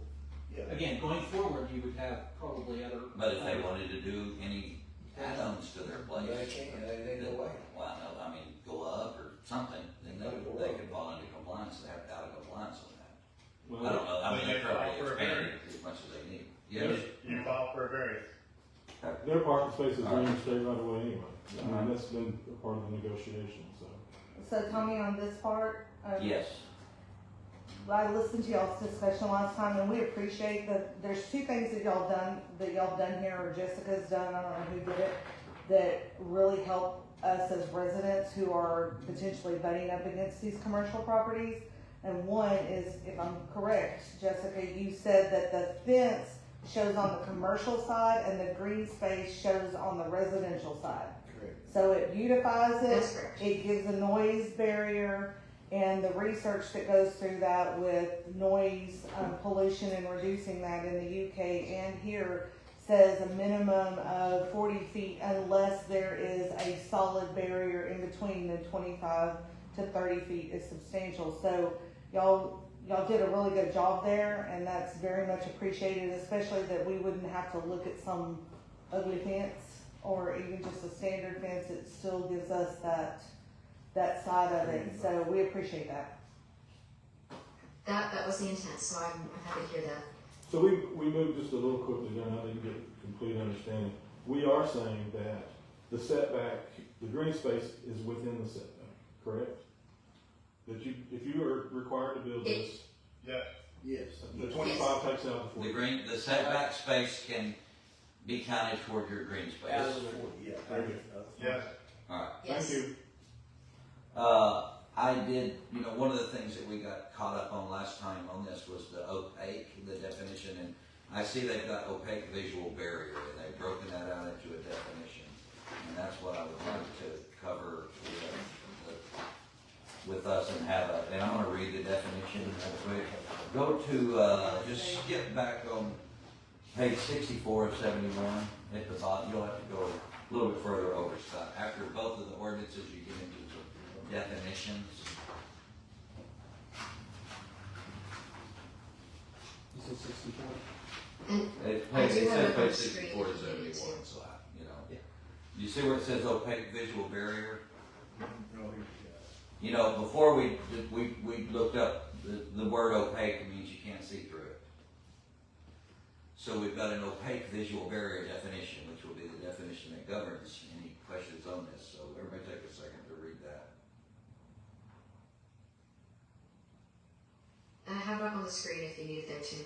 Yeah. Again, going forward, you would have probably other. But if they wanted to do any add-ons to their place. They can't, they ain't no way. Well, no, I mean, go up or something, then they could fall into compliance, they have to out of compliance on that. Well, I don't know, I mean, they're probably For a expanding as much as they need. Yes, You file for a variance. their parking spaces are in the state right away anyway. I mean, that's been a part of the negotiation, so. So Tommy, on this part, yes, I listened to y'all's discussion last time, and we appreciate that there's two things that y'all done here, or Jessica's done, I don't know who did it, that really help us as residents who are potentially butting up against these commercial properties. And one is, if I'm correct, Jessica, you said that the fence shows on the commercial side and the green space shows on the residential side. Correct. So it beautifies it. That's correct. It gives a noise barrier, and the research that goes through that with noise pollution and reducing that in the UK and here says a minimum of 40 feet unless there is a solid barrier in between. The 25 to 30 feet is substantial. So y'all did a really good job there, and that's very much appreciated, especially that we wouldn't have to look at some ugly fence or even just a standard fence. It still gives us that side of it, so we appreciate that. That was the intent, so I'm happy to hear that. So we moved just a little quickly there, and I didn't get complete understanding. We are saying that the setback, the green space is within the setback, correct? That you, if you are required to build this, Yes. Yes. the 25 takes out the 40. The setback space can be counted toward your green Out space. of the 40, yeah. Very good. Yes. Alright. Yes. Thank you. I did, one of the things that we got caught up on last time on this was the opaque, the definition, and I see they've got opaque visual barrier, and they've broken that out into a definition. And that's what I would like to cover with us and and I'm gonna read the definition real quick. Go to, just skip back on page 64 of 71 at the bottom. You'll have to go a little bit further over, Scott. After both of the ordinances, you get into the definitions. You said 64? I do It have says it on page the screen 64 to if you need 71, to. so you see where it says opaque visual barrier? Before we looked up, the word opaque means you can't see through it. So we've got an opaque visual barrier definition, which will be the definition that governs any questions on this. So everybody take a second to read that. And I have it up on the screen if you need it there too.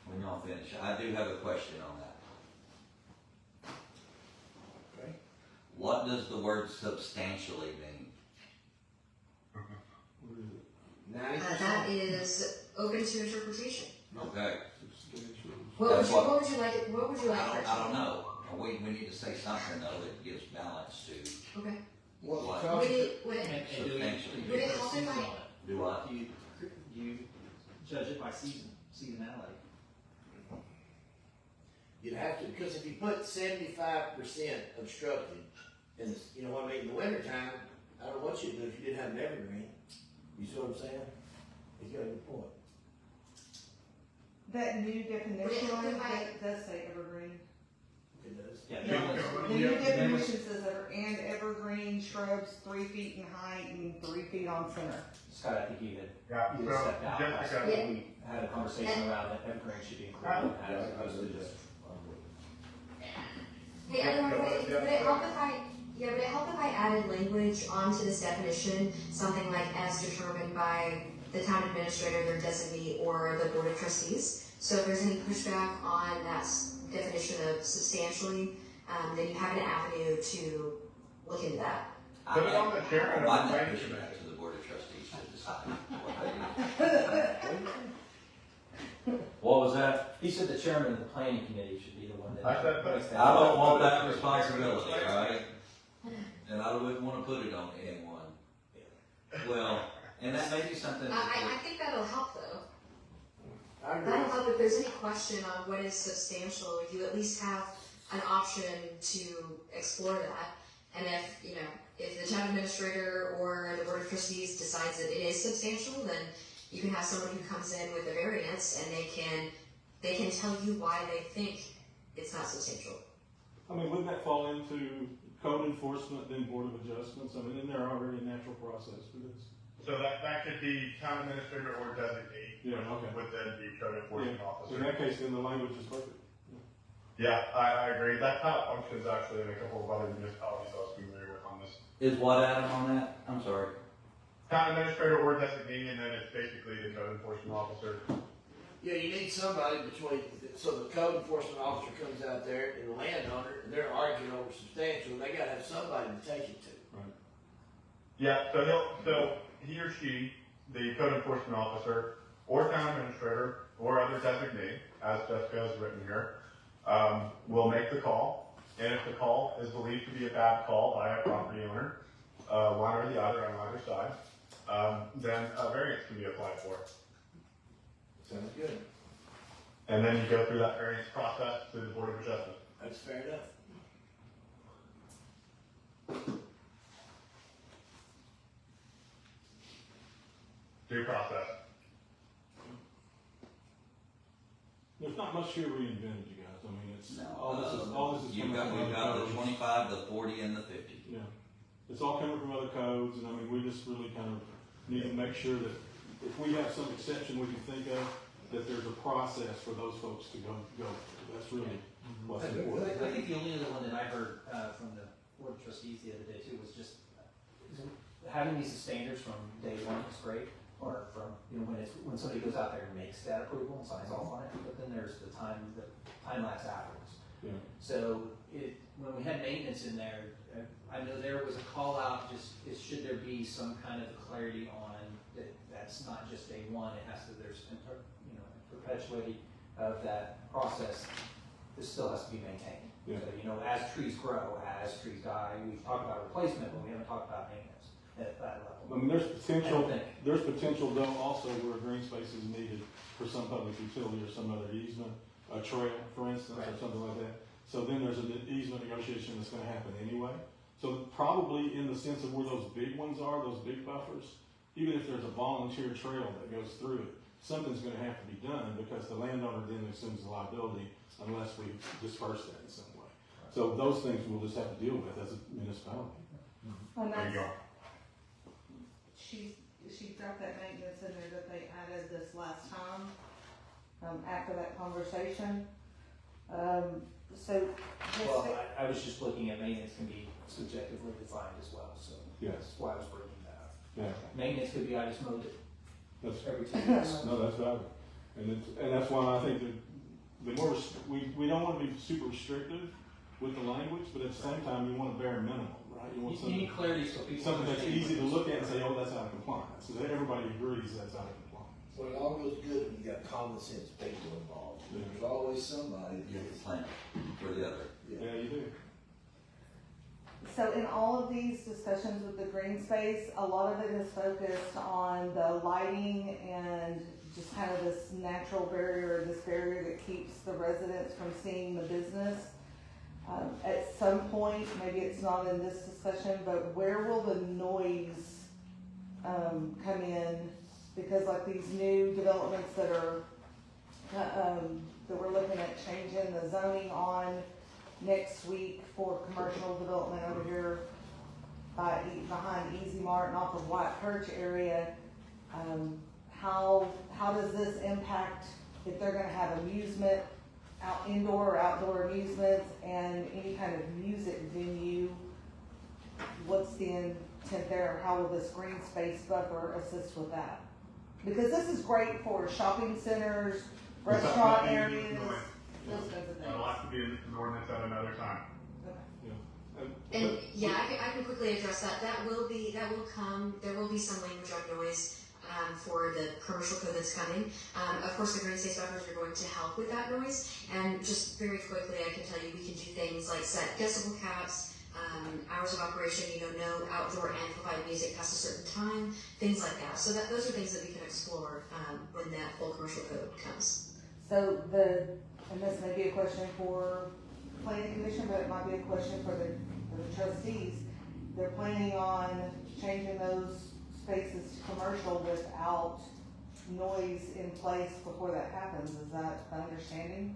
When y'all finish, I do have a question on that. Okay. What does the word substantially mean? 90%. That is open to interpretation. Okay. What That's what would you like for it to I don't know. We need to say something though that gives balance to be? Okay. What What? the Would cost? it, would it, substantially. Would it help if I- Do what? You judge it by seasonality. You'd have to, because if you put 75% obstructed, in the, you know what I mean, in the wintertime, I don't know what you'd do if you didn't have an evergreen. You see what I'm saying? He's got a good point. That new definition on it, If I- that does say evergreen. It does. Yeah. The new definition says and evergreen shrubs 3 feet in height and 3 feet on center. Scott, I think you had Yeah, You so stepped out. Jessica, Yeah. we had a conversation around that evergreen should be included. Yeah, as opposed to just. hey, everyone, would it help if I added language onto this definition, something like as determined by the town administrator, their designee, or the board of trustees? So if there's any pushback on that definition of substantially, then you have an avenue to look into that. Put it on the chairman of the I'm not planning pushing committee. that to the board of trustees to decide what they do. What was that? He said the chairman of the planning committee should be the one that. I said that. makes that. I don't want that responsibility, alright? And I wouldn't wanna put it on anyone. Well, and that may be something. I think that'll help though. I agree. That'll help if there's any question on what is substantial, you at least have an option to explore that. And if the town administrator or the board of trustees decides that it is substantial, then you can have someone who comes in with a variance and they can tell you why they think it's not substantial. I mean, wouldn't that fall into code enforcement, then board of adjustments? I mean, isn't there already a natural process for this? So that could be town administrator or designate. Yeah, okay. Would then be code enforcement So officer. in that case, then the language is perfect. Yeah, I agree. That kind of functions actually in a couple of other municipalities I was familiar with on this. Is what Adam on that? I'm sorry. Town administrator or designee, and then it's basically the code enforcement officer. Yeah, you need somebody between, so the code enforcement officer comes out there and the landowner, and they're arguing over substantial, and they gotta have somebody to take it to. Yeah, so he or she, the code enforcement officer, or town administrator, or other designee, as Jessica has written here, will make the call. And if the call is believed to be a bad call by a property owner, one or the other on either side, then a variance can be applied for. Sounds good. And then you go through that variance process to the Board of Adjustment. That's fair enough. Due process. There's not much here reinvented, you guys. I mean, it's, No. all this is We've coming from got other the codes. 25, the 40, and the 50. Yeah, it's all coming from other codes, and I mean, we just really kind of need to make sure that if we have some exception we can think of, that there's a process for those folks to go through. That's really what's important. I think the only other one that I heard from the board of trustees the other day too was just having these standards from day one is great, or from, when somebody goes out there and makes that approval and signs off on it, but then there's the time lapse afterwards. Yeah. So when we had maintenance in there, I know there was a call out, should there be some kind of clarity on that's not just day one, it has to, there's, perpetuity of that process, this still has to be maintained. Yeah. So, as trees grow, as trees die, we've talked about replacement, but we haven't talked about maintenance at that level. I mean, there's potential, I think. there's potential though also where green space is needed for some public utility or some other easement, a trail, for instance, or Right. something like that. So then there's an easement negotiation that's gonna happen anyway. So probably in the sense of where those big ones are, those big buffers, even if there's a volunteer trail that goes through it, something's gonna have to be done because the landowner then assumes the liability unless we disperse that in some way. So those things we'll just have to deal with as a municipality. And There you that's, go. she dropped that maintenance in there that they added this last time, after that conversation. So, Well, just, I was just looking at maintenance can be subjectively defined as well, so Yes, that's why I was bringing that up. yeah, Maintenance could be, I just mowed it that's, every 2 years. no, that's valid. And that's why I think that the more, we don't wanna be super restrictive with the language, but at the same time, you want a bare minimum, right? You want You need something, clarity so people. something that's understand easy to what look at and say, oh, that's out of compliance. So that everybody agrees that's out of compliance. Well, it all goes good when you got common sense people involved. Yeah. There's always somebody You that have is, to plan for the other. Yeah, you do. so in all of these discussions with the green space, a lot of it is focused on the lighting and just kind of this natural barrier, this barrier that keeps the residents from seeing the business. At some point, maybe it's not in this discussion, but where will the noise, come in? Because like these new developments that are, that we're looking at changing the zoning on next week for commercial development over here behind Easy Mart and off of White Perch area. How does this impact if they're gonna have amusement, indoor or outdoor amusements and any kind of music venue? What's the intent there? How will this green space buffer assist with that? Because this is great for shopping centers, restaurant areas, those kinds of things. That'll have to be an ordinance at another time. And yeah, I can quickly address that. That will come, there will be some language on noise for the commercial code that's coming. Of course, the green space buffers are going to help with that noise. And just very quickly, I can tell you, we can do things like set decibel caps, hours of operation, no outdoor amplified music past a certain time, things like that. So those are things that we can explore when that full commercial code comes. So and this may be a question for the planning commission, but it might be a question for the trustees. They're planning on changing those spaces to commercial without noise in place before that happens. Is that the understanding?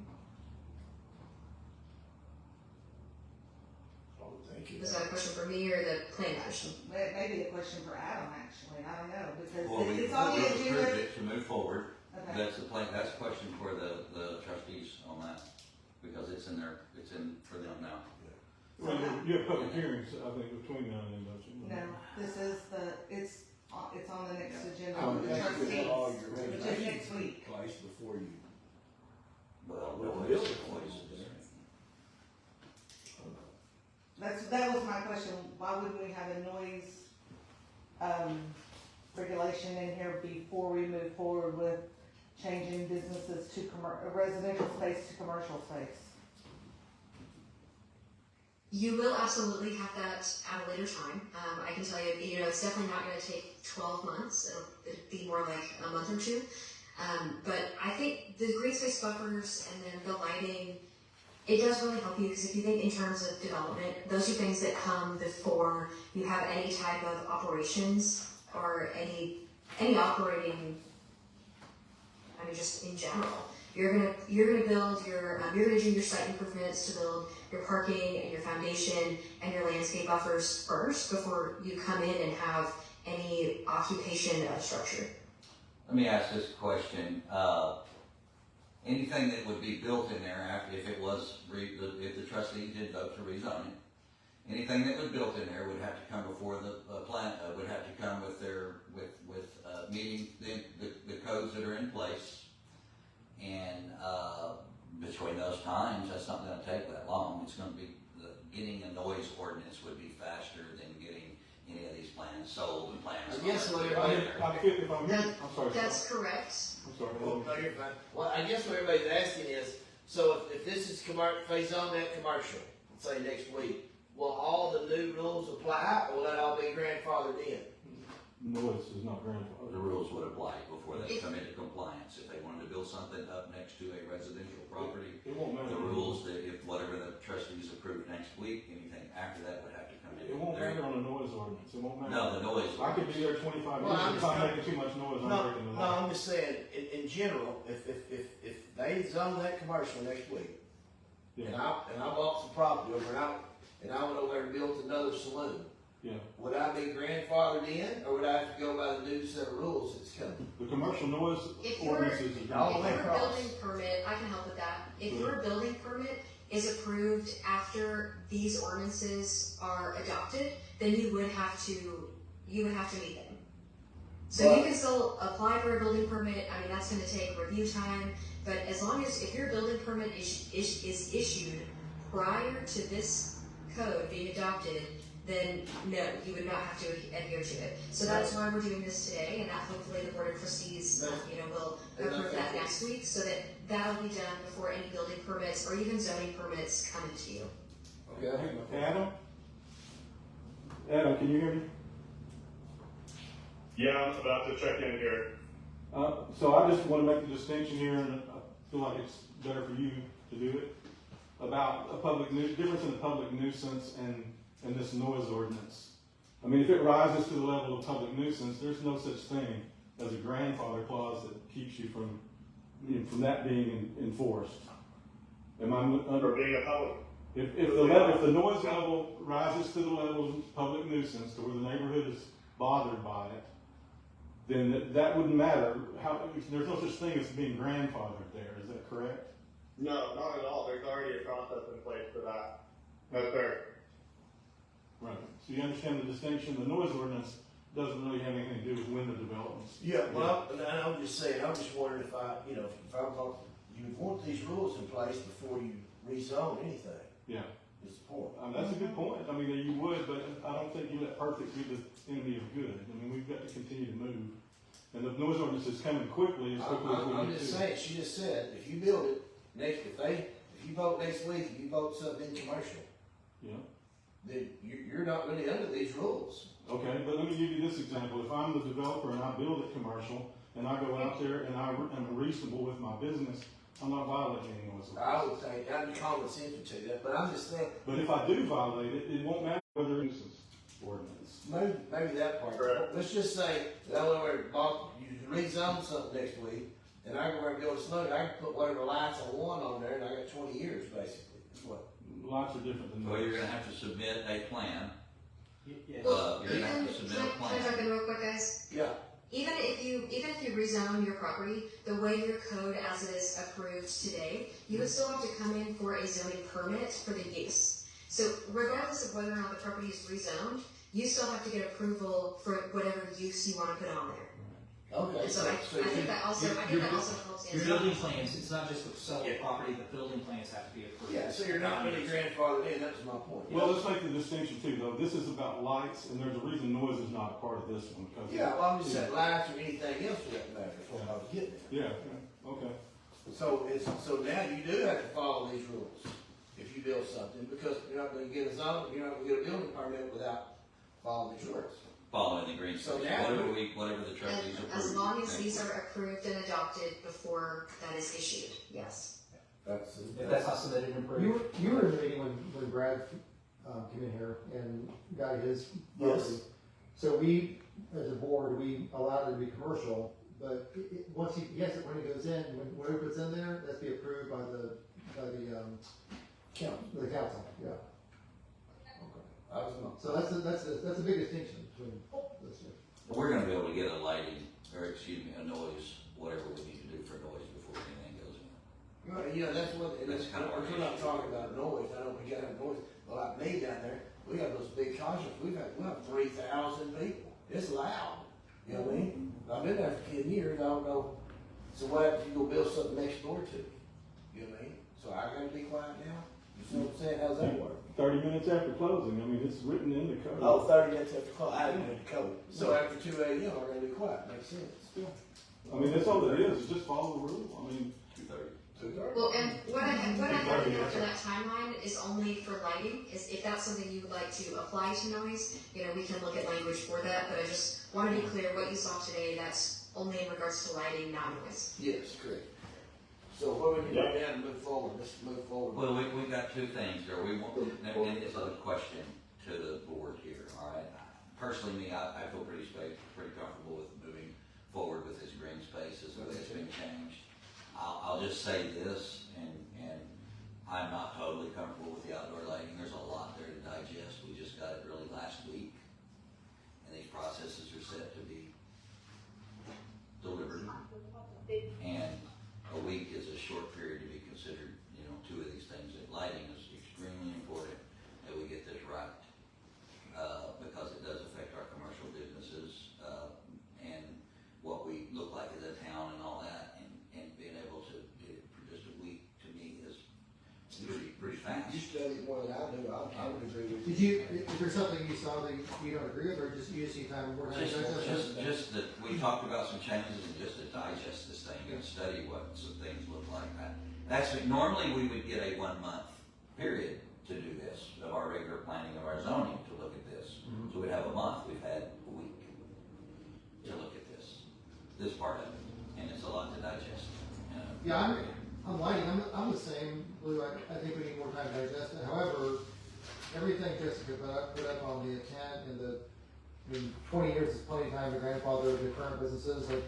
thank you. Was that a question for me or the planning commission? It may be a question for Adam, actually. I don't know, Well, because we it's on the approved agenda. it to move forward. Okay. That's a question for the trustees on that, because it's in there, it's in for them now. Well, you have public hearings, I think, between now and then, don't you? No, this is it's on the next agenda I for would the think you had all trustees, your which is regulations next week. in place before you. Well, Well, we'll build just- it. That was my question. Why wouldn't we have a noise, regulation in here before we move forward with changing businesses to residential space to commercial space? You will absolutely have that at a later time. I can tell you, it's definitely not going to take 12 months. It'll be more like a month or two. But I think the green space buffers and then the lighting, it does really help you, because if you think in terms of development, those are things that come before you have any type of operations or any operating, just in general. You're gonna build you're gonna do your site improvements to build your parking and your foundation and your landscape buffers first before you come in and have any occupation of structure. Let me ask this question, anything that would be built in there after, if it was, if the trustees did vote to rezone it, anything that was built in there would have to come before the plan, would have to come with their, meeting the codes that are in place. And, between those times, that's not gonna take that long. It's gonna be, getting a noise ordinance would be faster than getting any of these plans sold and plans. I guess what If I'm sorry. That's correct. I'm sorry. Well, no, you're fine. Well, I guess what everybody's asking is, so if this is phase on that commercial, let's say next week, will all the new rules apply, or will that all be grandfathered in? Noise is not The grandfathered. rules would apply before they come into compliance. If they wanted to build something up next to a residential property, It won't matter. the rules that if whatever the trustees approve next week, anything after that would have to come in. It won't matter on a noise ordinance, it won't matter. No, the noise. I could be there 25 Well, years, I'm if just I'm making too much noise, I'm No, breaking the no, law. I'm just saying, in general, if they zone that commercial next week, and Yeah, I bought some property over, and I went over there and built another saloon, yeah. would I be grandfathered in, or would I have to go by the new set of rules that's coming? The commercial noise If you're- ordinances is All the If way your across. building permit, I can help with that. If your building permit is approved after these ordinances are adopted, then you would have to meet them. So you can still apply for a building permit, I mean, that's gonna take review time, but as long as, if your building permit is issued prior to this code being adopted, then no, you would not have to adhere to it. So that's why we're doing this today, and that hopefully the board of trustees, will approve that next week, so that that'll be done before any building permits or even zoning permits come into you. Okay. Adam, can you hear me? Yeah, I'm about to check in here. So I just want to make the distinction here, and I feel like it's better for you to do it, about difference in a public nuisance and this noise ordinance. I mean, if it rises to the level of public nuisance, there's no such thing as a grandfather clause that keeps you from that being enforced. Am I For under? being a public, If the noise level rises to the level of public nuisance, to where the neighborhood is bothered by it, then that wouldn't matter. There's no such thing as being grandfathered there, is that correct? no, not at all. There's already a process in place for that. No, sir. Right. So you understand the distinction? The noise ordinance doesn't really have anything to do with when the development's. Yeah, well, I'm just saying, I'm just wondering if you would want these rules in place before you rezone anything, Yeah. is the point. That's a good point. I mean, you would, but I don't think you let perfect be the enemy of good. I mean, we've got to continue to move. And the noise ordinance is coming quickly as quickly as we I'm need just to. saying, she just said, if you build it, if you vote next week, and you vote something in commercial, Yeah. then you're not really under these rules. Okay, but let me give you this example. If I'm the developer and I build it commercial, and I go out there and I am reasonable with my business, I'm not violating any noise I ordinance. would think, I'd be common sense to do that, but I'm just saying, But if I do violate it, it won't matter whether it's nuisance ordinance. maybe that part. Correct. Let's just say, that I went over and bought, you rezone something next week, and I go over and build a saloon, I can put whatever lights I want on there, and I got 20 years, basically, that's what. Lots are different than Well, you're noise. gonna have to submit a plan. Yes. You're gonna have to submit a Can I jump plan. in real quick, guys? Yeah. Even if you rezone your property, the way your code as it is approved today, you would still have to come in for a zoning permit for the use. So regardless of whether or not the property is rezoned, you still have to get approval for whatever use you wanna put on there. Okay. And so I think that also helps Your answer. building plans, it's not just the sell of property, the building plans have to be approved. Yeah, so you're not really grandfathered in, that was my point. Well, let's make the distinction too, though. This is about lights, and there's a reason noise is not a part of this one, because. Yeah, well, I'm just saying lights or anything else for that matter, is what I was getting at. Yeah, okay. So now you do have to follow these rules if you build something, because you're not gonna get a zone, you're not gonna get a building permit without following these rules. Following the green So space, now- whatever the trustees And approve. as long as Thank these you. are approved and adopted before that is issued, yes. If that's not submitted and approved. You were in the meeting when Brad, came in here and got his Yes. property. So we, as a board, we allowed it to be commercial, but once he has it, when he goes in, whatever puts in there, that's be approved by the Count. council, yeah. I was not. So that's a big distinction between those two. We're gonna be able to get a lighting or excuse me, a noise, whatever we need to do for noise before anything goes in. Well, you know, that's what, and That's that's, kind of our we're not issue. talking about noise, I know we gotta have noise, but like me down there, we got those big concerts, we have 3,000 people, it's loud, you know what I mean? I've been there for 10 years, I don't know, so what happens if you go build something next door to me, you know what I mean? So I gotta be quiet now, you see what I'm saying, how's that work? 30 minutes after closing, I mean, it's written in the code. Oh, 30 minutes after call, I didn't know the code, so after 2 AM, I gotta be quiet, makes sense. I mean, that's all it is just follow the rule, I mean. 2:30. 2:30. Well, and what I have in there for that timeline is only for lighting, is if that's something you would like to apply to noise, you know, we can look at language for that, but I just want to be clear, what you saw today, that's only in regards to lighting, not noise. Yes, correct. So what we need to do now to move forward, let's move forward. Well, we got two things there. We want, and it's a question to the board here, all right? Personally, me, I feel pretty comfortable with moving forward with this green space as the way it's been changed. I'll just say this, and I'm not totally comfortable with the outdoor lighting. There's a lot there to digest. We just got it really last week. And these processes are set to be delivered. And a week is a short period to be considered, you know, two of these things. That lighting is extremely important that we get this right, because it does affect our commercial businesses, and what we look like as a town and all that, and being able to get it for just a week, to me, is pretty fast. You study more than I do, I would agree with you. Did you, is there something you saw that you don't agree with, or just you see time more time? Just that, we talked about some changes, and just to digest this thing and study what some things look like. That's, normally we would get a 1 month period to do this, of our regular planning of our zoning, to look at this. So we'd have a month, we've had a week to look at this part of it, and it's a lot to digest. Yeah, I'm lighting, I'm the same, Lou, I think we need more time to digest it, however, everything Jessica put up on the intent and I mean, 20 years is plenty of time to grandfather the current businesses, like,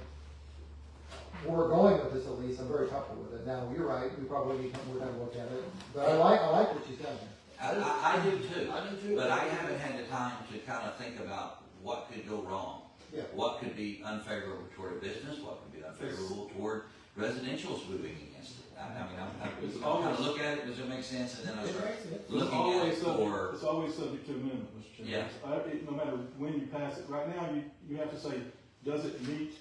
we're going with this at least, I'm very comfortable with it. Now, you're right, we probably need more time to look at it, but I like what she's done here. I do too. I do too. But I haven't had the time to kind of think about what could go wrong. Yeah. What could be unfavorable toward a business, what could be unfavorable toward residential's moving against it. I mean, I'm kind of look at it, does it make sense, and then I start looking at it for. It's always subject to amendment, Mr. Chairman. No matter when you pass it, right now, you have to say, does it meet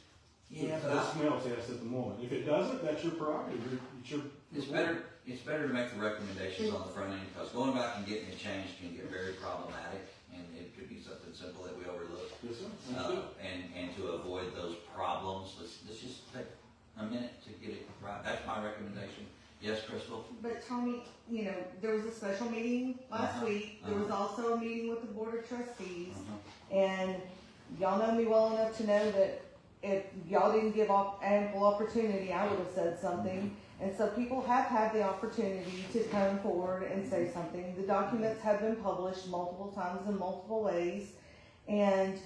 the smell test at the moment? If it doesn't, that's your prerogative, It's better to make the recommendations on the front end, because going back and getting it changed can get very problematic, and it could be something simple that we overlook. Yes, sir. And to avoid those problems, let's just take a minute to get it right. That's my recommendation. Yes, Crystal? But Tony, you know, there was a special meeting last week, there was also a meeting with the Board of Trustees, and y'all know me well enough to know that if y'all didn't give ample opportunity, I would have said something. And so people have had the opportunity to come forward and say something. The documents have been published multiple times in multiple ways. And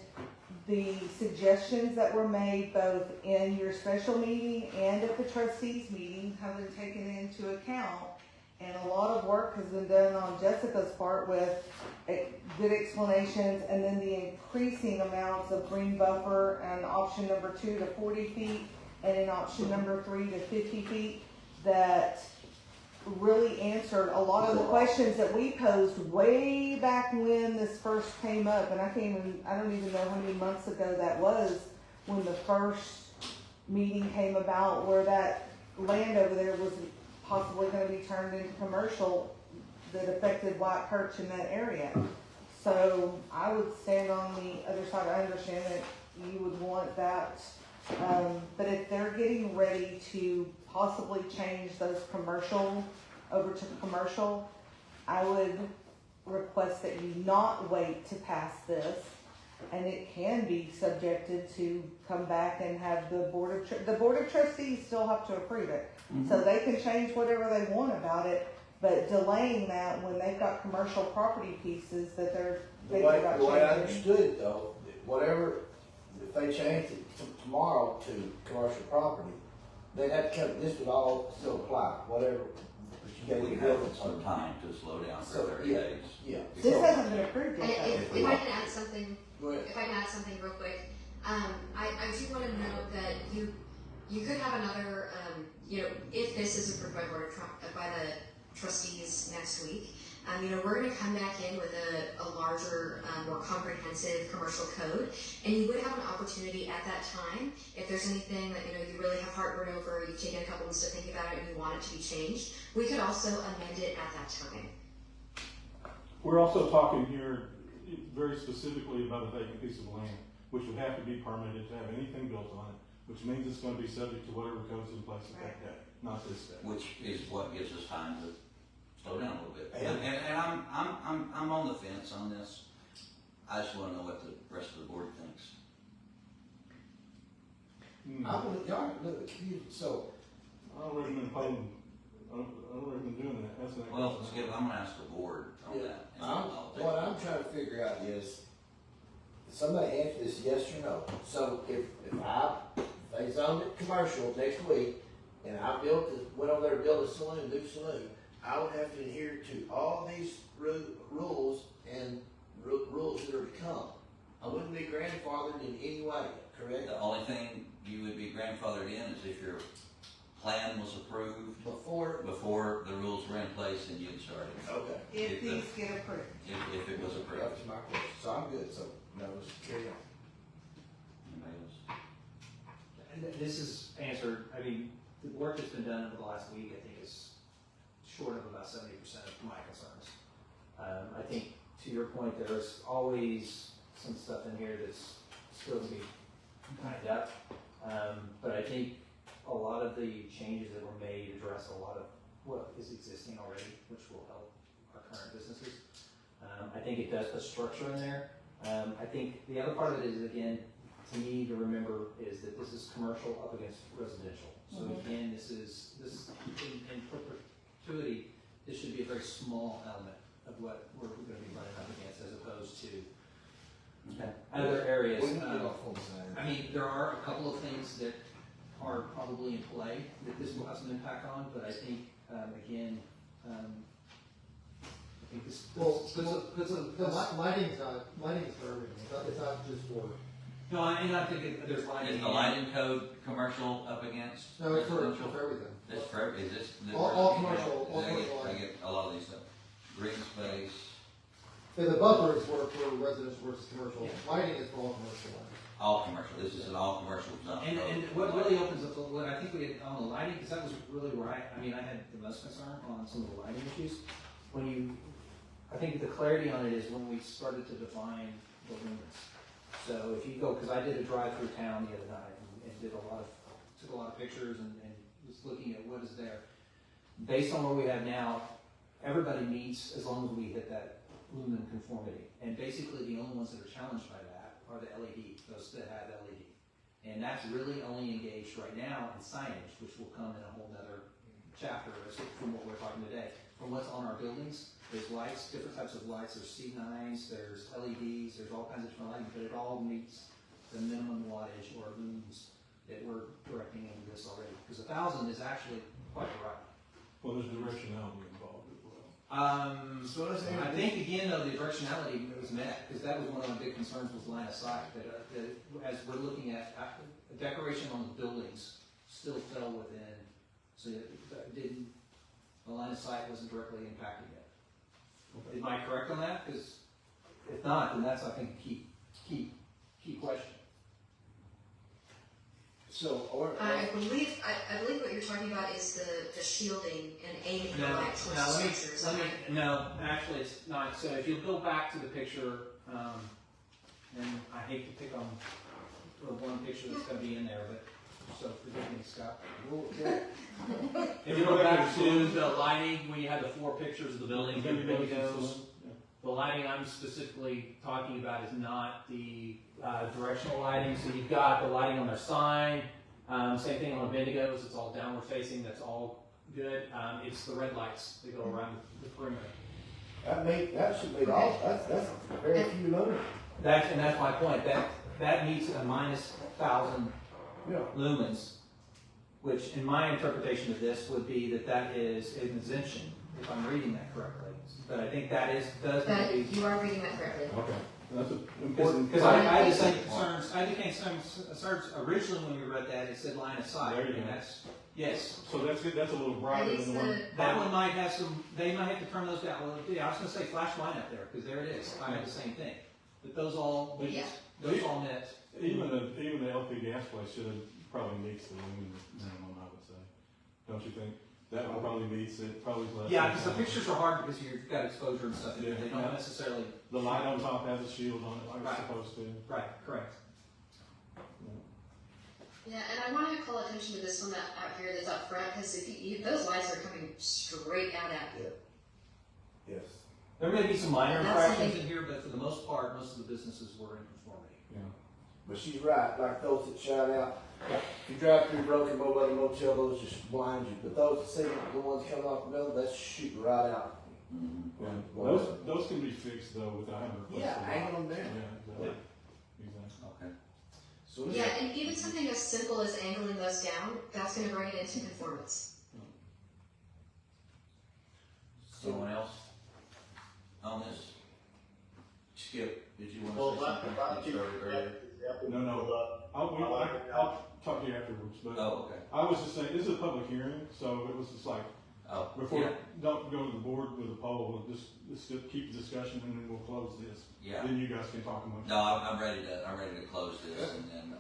the suggestions that were made both in your special meeting and at the trustees meeting have been taken into account. And a lot of work has been done on Jessica's part with good explanations, and then the increasing amounts of green buffer and option number 2 to 40 feet, and in option number 3 to 50 feet, that really answered a lot of the questions that we posed way back when this first came up. And I don't even know how many months ago that was, when the first meeting came about where that land over there was possibly going to be turned into commercial that affected White Perch in that area. So I would stand on the other side. I understand that you would want that, but if they're getting ready to possibly change those commercial over to commercial, I would request that you not wait to pass this, and it can be subjected to come back and have the Board of Trustees still have to approve it. So they can change whatever they want about it, but delaying that when they've got commercial property pieces that they're The thinking about way I changing. understood it though, whatever, if they changed it tomorrow to commercial property, they'd have to come, this would all still apply, whatever, but you gotta We get have building some permit. time to slow down for So, 30 yeah. days. Yeah. This hasn't been approved And yet. if I can add something, Go ahead. if I can add something real quick, I do want to note by the trustees next week. We're going to come back in with a larger, more comprehensive commercial code, and you would have an opportunity at that time, if there's anything that you really have heartburn over, you've taken a couple months to think about it, and you want it to be changed, we could also amend it at that time. We're also talking here very specifically about a vacant piece of land, which would have to be permitted to have anything built on it, which means it's gonna be subject to whatever codes in place at that day, not this day. Which is what gives us time to slow down a little bit. Yeah. And I'm on the fence on this. I just wanna know what the rest of the board thinks. Y'all look, so, I don't recommend playing, I don't recommend doing that, that's an. Well, Skip, I'm gonna ask the board on that. and I'll take what it. I'm trying to figure out is, somebody answer this yes or no. So if they zoned it commercial next week, and I went over there to build a saloon, new saloon, I would have to adhere to all these rules and rules that are to come. I wouldn't be grandfathered in any way, correct? The only thing you would be grandfathered in is if your plan was approved before the rules were in place and you'd started. Okay. If these get approved. If it was approved. That was my question. So I'm good, so, no, let's carry on. Anybody else? And this is answered, I mean, the work that's been done over the last week, I think is short of about 70% of my concerns. I think, to your point, there's always some stuff in here that's still to be cleaned up. But I think a lot of the changes that were made address a lot of what is existing already, which will help our current businesses. I think it does put structure in there. I think the other part of it is, again, to me to remember is that this is commercial up against residential. So again, this is in perpetuity, this should be a very small element of what we're going to be running up against, as opposed to other areas. We can get off on that. I mean, there are a couple of things that are probably in play that this will have some impact on, but I think, again, I think this. Lighting's for everything, it's not just for. No, and I think there's lighting. Is the lighting code commercial up against No, it's for residential? everything. It's for, is this? All commercial, all I commercial get lighting. a lot of these stuff. Green space, Yeah, the buffer is for residential versus commercial, lighting is for all commercial lighting. all commercial, this is an all commercial zone. And what really opens up, what I think we had on the lighting, because that was really where I had the most concern on some of the lighting issues. I think the clarity on it is when we started to define the lumens. So if you go, because I did a drive through town the other night and took a lot of pictures and was looking at what is there. Based on what we have now, everybody meets as long as we hit that lumen conformity. And basically the only ones that are challenged by that are the LED, those that have LED. And that's really only engaged right now in signage, which will come in a whole nother chapter from what we're talking today. From what's on our buildings, there's lights, different types of lights, there's C9s, there's LEDs, there's all kinds of different lighting, but it all meets the minimum wattage or lumens that we're directing into this already. Because 1,000 is actually quite right. Well, there's directionality involved as well. So let's I think again though, the directionality was met, because that was one of my big concerns was line of sight, that as we're looking at, the decoration on the buildings still fell within, so the line of sight wasn't directly impacting it. Am I correct on that? Because if not, then that's, I think, a key question. So, I believe what you're talking about is the shielding and aiming the light towards the structures. No, actually it's not. So if you go back to the picture, and I hate to pick on the one picture that's gonna be in there, but, so forgive me, Scott. If you go back to the lighting, when you have the 4 pictures of the buildings, everybody goes, the lighting I'm specifically talking about is not the directional lighting. So you've got the lighting on their sign, same thing on the Bendigos, it's all downward facing, that's all good. It's the red lights that go around the perimeter. that should be all, that's very few lumens. That's my point, that meets a -1,000 Yeah. lumens, which in my interpretation of this would be that is an exemption, if I'm reading that correctly. But I think does need to be. You are reading that correctly. Okay. That's an important. Because I had the same concerns, I had the same concerns originally when we read that, it said line of sight, There you and go. that's, yes. So that's good, that's a little brighter At least than the one. That one might have some, they might have to turn those down, well, yeah, I was gonna say flash line up there, because there it is, I had the same thing. But those all met. Even the LP gas place should have probably meets the lumen minimum, I would say. Don't you think? That one probably meets it, probably less. Yeah, because the pictures are hard because you've got exposure and stuff, Yeah. they don't necessarily. The light on top has a shield on it like Right. it's supposed to. Right, correct. Yeah, and I want to call attention to this one out here that's up front, because if those lights are coming straight out at you. Yes. There may be some minor That's infractions something- in here, but for the most part, most of the businesses were in conformity. Yeah. But she's right, like those that shout out, if you drive through Broken Bow by the motel, those just blind you, but those that see the ones coming off the building, that's shooting right out. Yeah. Those can be fixed though without having to replace Yeah, the hang light. them there. Yeah, exactly. Okay. So Yeah, and even something as simple as angling those down, that's going to bring it into conformance. Someone else on this? Skip, did you Well, want to say something? You started earlier. No. I'll talk to you afterwards, but Oh, okay. I was just saying, this is a public hearing, so it was just like, Oh, before, yeah. don't go to the board with a poll, just keep the discussion and then we'll close this. Yeah. Then you guys can talk amongst. No, I'm ready to close this and then,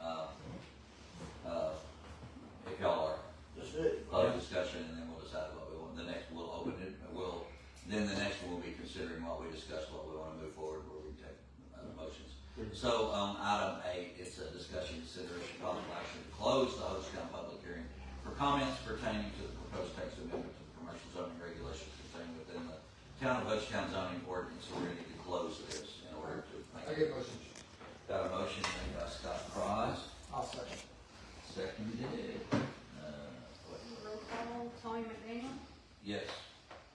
if y'all are, That's it. close discussion and then we'll decide what we want. The next, we'll open it, then the next one will be considering what we discussed, what we want to move forward, where we take motions. So, item 8, it's a discussion, consideration, possible action to close the Hochtown public hearing for comments pertaining to the proposed text amendment to the commercial zoning regulations contained within the town of Hochtown zoning ordinance. So we're going to need to close this in order to make. I get motion. Got a motion made by Scott Fries, I'll second. seconded, Roll call, Tommy McDaniel, yes.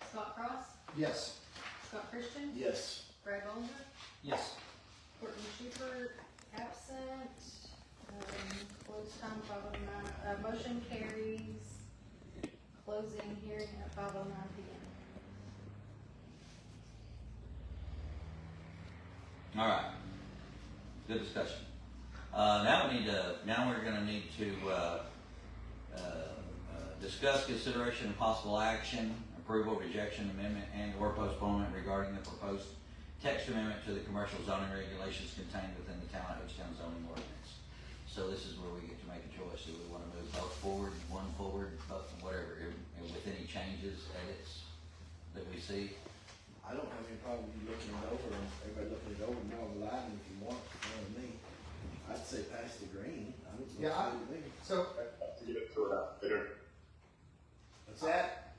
Scott Cross, Yes. Scott Christian, Yes. Brad Bollinger, Yes. Courtney Schubert, absent. Close time 5:09, motion carries. Closing hearing at 5:09 PM. All right. Good discussion. Now we're gonna need to, discuss consideration and possible action, approval, rejection, amendment, and or postponement regarding the proposed text amendment to the commercial zoning regulations contained within the town of Hochtown zoning ordinance. So this is where we get to make a choice. Do we wanna move both forward, one forward, both, whatever, and with any changes, edits that we see? I don't have any problem with you looking it over, and everybody looking it over, now lighting if you want, you know what I mean? I'd say pass the green, I don't know. Yeah, what you think. So, To get it to it later. What's that?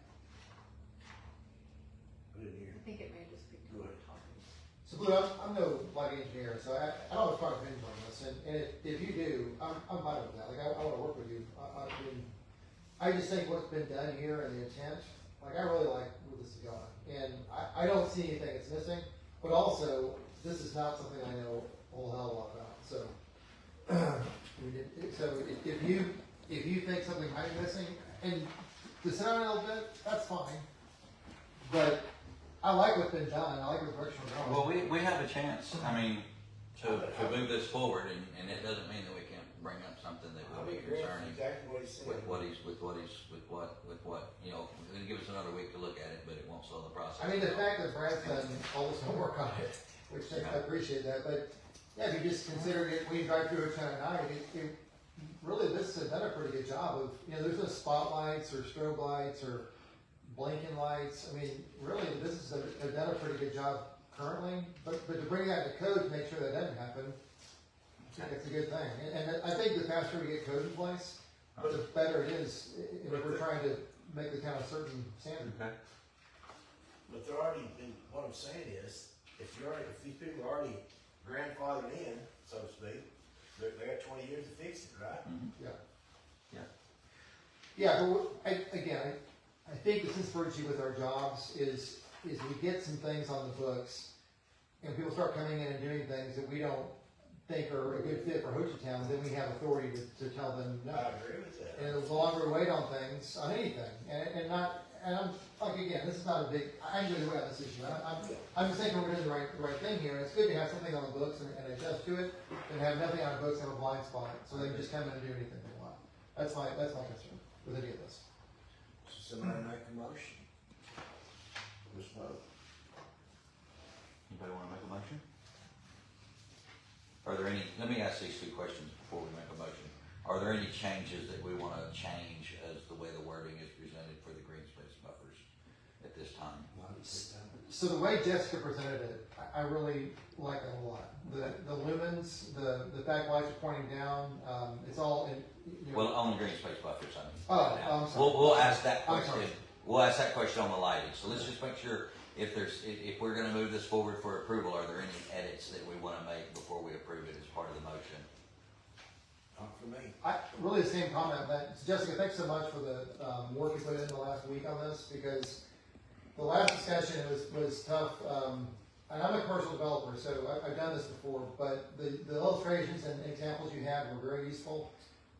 I didn't hear. I think it may just be Go ahead. talking. so Blue, I'm no lighting engineer, so I don't have a strong opinion on this, and if you do, I'm fine with that, like, I wanna work with you. I mean, I just think what's been done here and the intent, like, I really like where this is going. And I don't see anything that's missing, but also, this is not something I know a whole hell of a lot about, so. I mean, so if you think something might be missing, and to sit on it a little bit, that's fine. But I like what's been done, I like the direction we're Well, going. we have a chance, I mean, to move this forward, and it doesn't mean that we can't bring up something that I will be agree with concerning exactly what he's saying. with what, you know, it'll give us another week to look at it, but it won't slow the process. I mean, the fact that Brad's done all this homework on it, which I appreciate that, but yeah, if you just consider it, when you drive through it at night, it really, this has done a pretty good job of, you know, there's no spotlights or strobe lights or blinking lights. I mean, really, this is, they've done a pretty good job currently, but to bring that to code to make sure that doesn't happen, I think it's a good thing. And I think the faster we get code in place, the better it is, if we're trying to make the town a certain standard. Okay. But they're already, what I'm saying is, if these people are already grandfathered in, so to speak, they got 20 years to fix it, right? Yeah, but I think the sensibility with our jobs is we get some things on the books, and people start coming in and doing things that we don't think are a good fit for Ho Chi Town, then we have authority to tell them no. I agree with that. And the longer we wait on things, on anything, and not, and I'm, like, again, this is not a big, I'm doing away on this issue. I'm just thinking we're doing the right thing here, and it's good to have something on the books and adjust to it, and have nothing on the books and have a blind spot, so they can just come in and do anything they want. That's my concern with any of this. So somebody make a motion. Let's vote. Anybody wanna make a motion? Are there any, let me ask these two questions before we make a motion. Are there any changes that we wanna change as the way the wording is presented for the green space buffers at this time? So the way Jessica presented it, I really like it a lot. The lumens, the fact lights are pointing down, it's all in, you know. Well, on the green space buffers, I mean. Oh, I'm sorry. We'll ask that I'm question, sorry. we'll ask that question on the lighting, so let's just make sure if we're gonna move this forward for approval, are there any edits that we wanna make before we approve it as part of the motion? Not for me. Really the same comment, that, Jessica, thanks so much for the, work you put in the last week on this, because the last discussion was tough, and I'm a commercial developer, so I've done this before, but the illustrations and examples you had were very useful,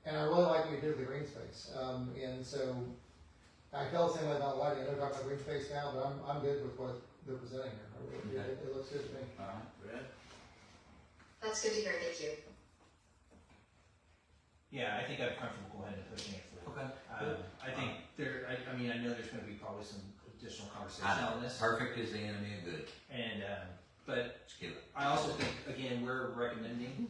and I really like what you did with the green space, and so, I felt the same way about lighting. I know we're talking about green space now, but I'm good with what they're presenting here. Okay. It looks good to me. Alright. Brad? That's good to hear, thank you. Yeah, I think I'm comfortable go ahead and pushing it through. Okay. I think I mean, I know there's gonna be probably some additional conversation I know, on this. perfect is the enemy of good. And, but Just give it. I also think, again, we're recommending,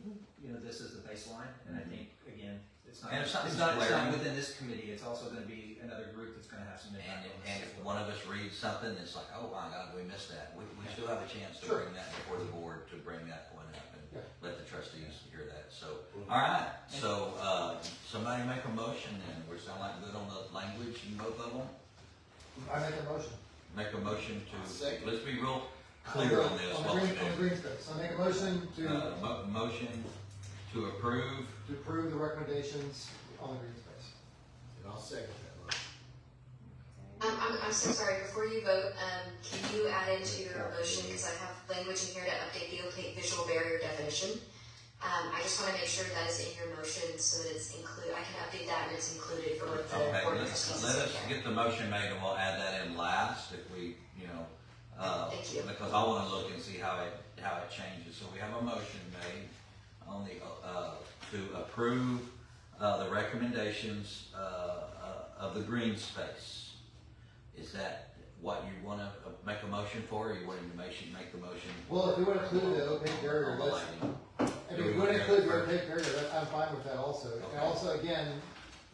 this is the baseline, and I think, again, it's not, And if something's it's not glaring- within this committee, it's also gonna be another group that's gonna have some And, impact on this. and if as well. one of us reads something that's like, oh my God, we missed that, we still have a chance to Sure. bring that before the board, to bring that one up and Yeah. let the trustees hear that, so. Alright, so, somebody make a motion then, we sound like good on the language in both of them? I make a motion. Make a motion to, Second. let's be real clear on this, what On we the green space. I make a motion to motion to approve, approve the recommendations on the green space. And I'll second that motion. I'm so sorry, before you vote, can you add into your motion, because I have language in here to update the opaque visual barrier definition. I just wanna make sure that is in your motion so that it's I can update that and it's included for what the okay, board of let trustees us is. get the motion made and we'll add that in last if we, Thank you. because I wanna look and see how it changes. So we have a motion made on the, to approve, the recommendations, of the green space. Is that what you wanna make a motion for, or you wanting to make the motion? Well, if we would include the opaque barrier, on the that's, lighting? if we would include the opaque barrier, I'm fine with that also. Okay. And also, again,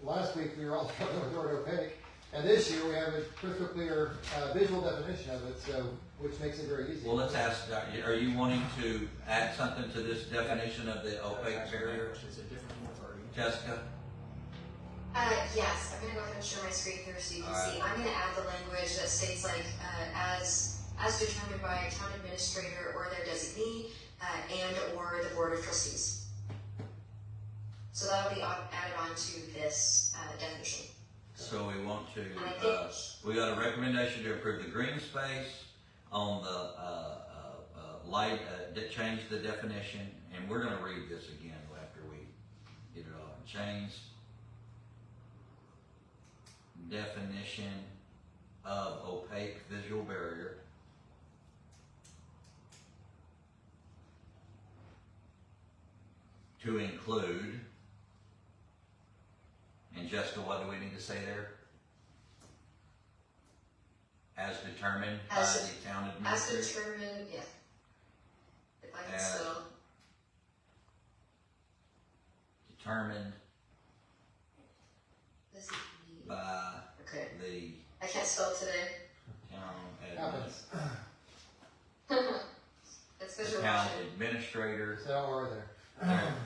last week we were all talking about the word opaque, and this year we have a crystal clear, visual definition of it, so, which makes it very easy. Well, let's ask, are you wanting to add something to this definition of the opaque barrier, It's a different authority. Jessica? Yes, I'm gonna go ahead and share my screen here so you can see. I'm gonna add the language that states like, as determined by a town administrator or their designee, and/or the board of trustees. So that'll be added on to this, definition. So we want to, And I think, we got a recommendation to approve the green space on the, light, change the definition, and we're gonna read this again after we get it all. Change definition of opaque visual barrier to include, and Jessica, what do we need to say there? As determined by As- the town as administrator? determined, yeah. If I can As- spell, Determined this is by okay. the I can't spell today. town Happens. It's the visual town motion. administrator, So, are there?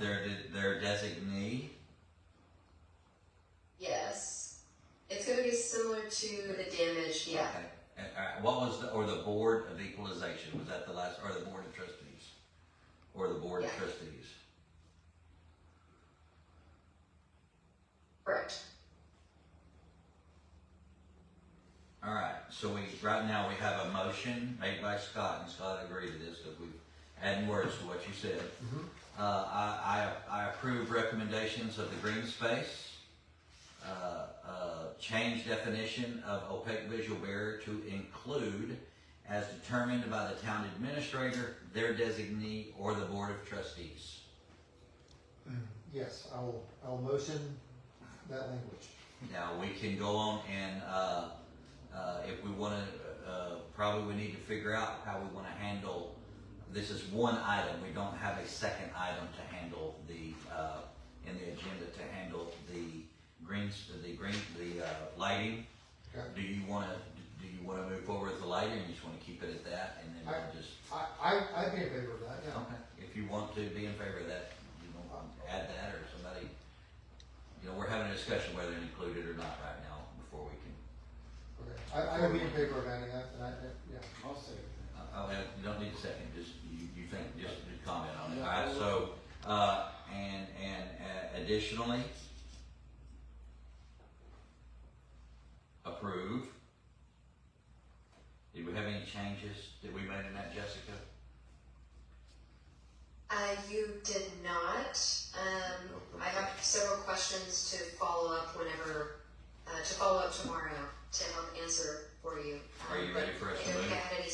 their designee, Yes. It's gonna be similar to the damage, yeah. okay. And, what was or the board of equalization, was that the last, or the board of trustees? Or the board of Yeah. trustees? Correct. Alright, so right now we have a motion made by Scott, and Scott agreed to this, because we've added words to what you said. I approve recommendations of the green space, change definition of opaque visual barrier to include as determined by the town administrator, their designee, or the board of trustees. Yes, I will motion that language. Now, we can go on and, if we wanna, probably we need to figure out how we wanna handle, this is one item, we don't have a second item to handle the, in the agenda to handle the lighting. Okay. Do you wanna move forward with the lighting, or you just wanna keep it at that, and then we'll just, I'd be in favor of that, yeah. okay, if you want to be in favor of that, you know, add that, or somebody, you know, we're having a discussion whether to include it or not right now, before we can. Okay, I would be in favor of adding that, and yeah. I'll say. You don't need a second, just, you think, just comment on it. Yeah. Alright, so, and additionally, approve. Did we have any changes that we made in that, Jessica? You did not. I have several questions to follow up tomorrow to help answer for you. Are you ready for us to I don't move? have any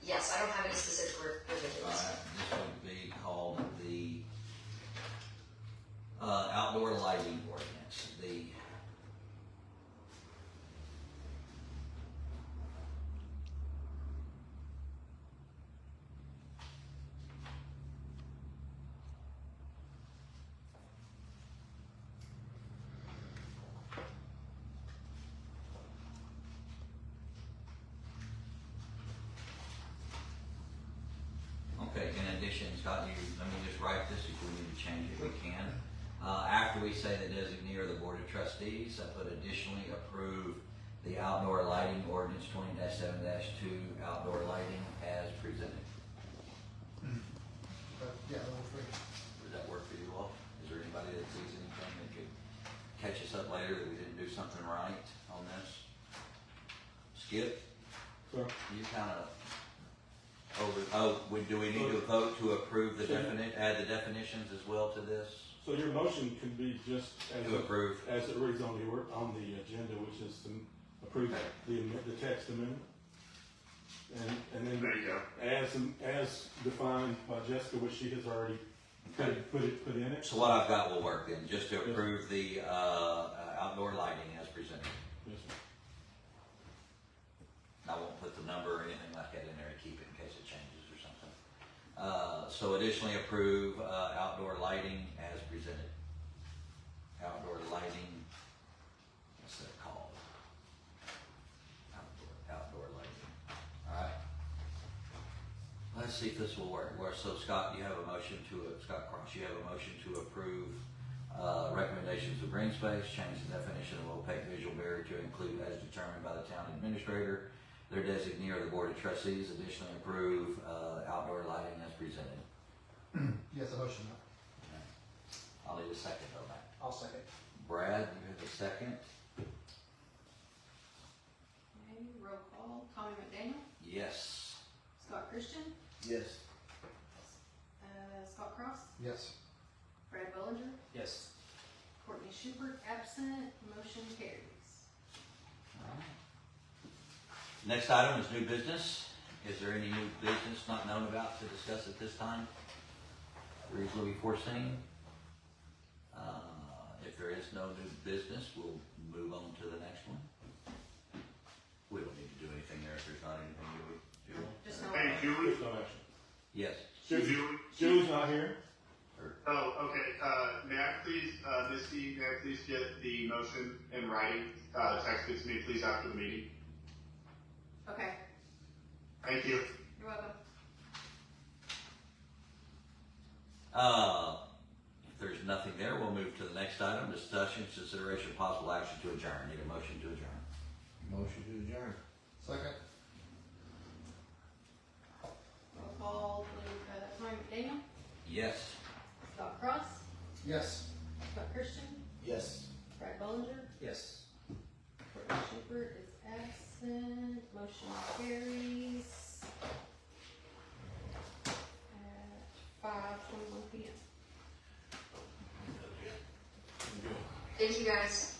yes, I don't have any specific revisions. This would be called the, outdoor lighting ordinance, the. Okay, in addition, Scott, let me just write this, if we need to change it, we can. After we say the designee or the board of trustees, I put additionally approve the outdoor lighting ordinance 20-7-2 outdoor lighting as presented. Yeah, that works great. Does that work for you all? Is there anybody that sees anything that could catch us up later that we didn't do something right on this? Skip, Sir? you kinda do we need to vote to approve the add the definitions as well to this? So your motion could be just as. To approve. As it reads on the agenda, which is to approve the text amendment. And then. There you go. As defined by Jessica, which she has already put in it. So what I've got will work then, just to approve the, outdoor lighting as presented. Yes, sir. I won't put the number or anything like that in there to keep it in case it changes or something. So additionally approve, outdoor lighting as presented. Outdoor lighting, what's that called? Outdoor lighting, alright. Let's see if this will work. So Scott, you have a motion Scott Cross, you have a motion to approve, recommendations of green space, change the definition of opaque visual barrier to include as determined by the town administrator, their designee or the board of trustees. Additionally approve, outdoor lighting as presented. Yes, I motion that. I'll need a second on that. I'll second. Brad, you have a second? Okay, roll call, Tommy McDaniel, Yes. Scott Christian, Yes. Scott Cross, Yes. Brad Bellinger, Yes. Courtney Schubert, absent, motion carries. Next item is new business. Is there any new business not known about to discuss at this time? Reasonably foreseen? If there is no new business, we'll move on to the next one. We don't need to do anything there if there's not anything we do. Just no. Hey, Julie? There's no action. Yes. Julie's not here. Oh, okay, may I please, Misty, may I please get the motion in writing, texted to me, please, after the meeting? Okay, Thank you. you're welcome. If there's nothing there, we'll move to the next item, discussion, consideration, possible action to adjourn. Need a motion to adjourn. Motion to adjourn. Second? Roll call, Tommy McDaniel, Yes. Scott Cross, Yes. Scott Christian, Yes. Brad Bellinger, Yes. Courtney Schubert is absent, motion carries at 5:21 p.m. Good. Thank you guys.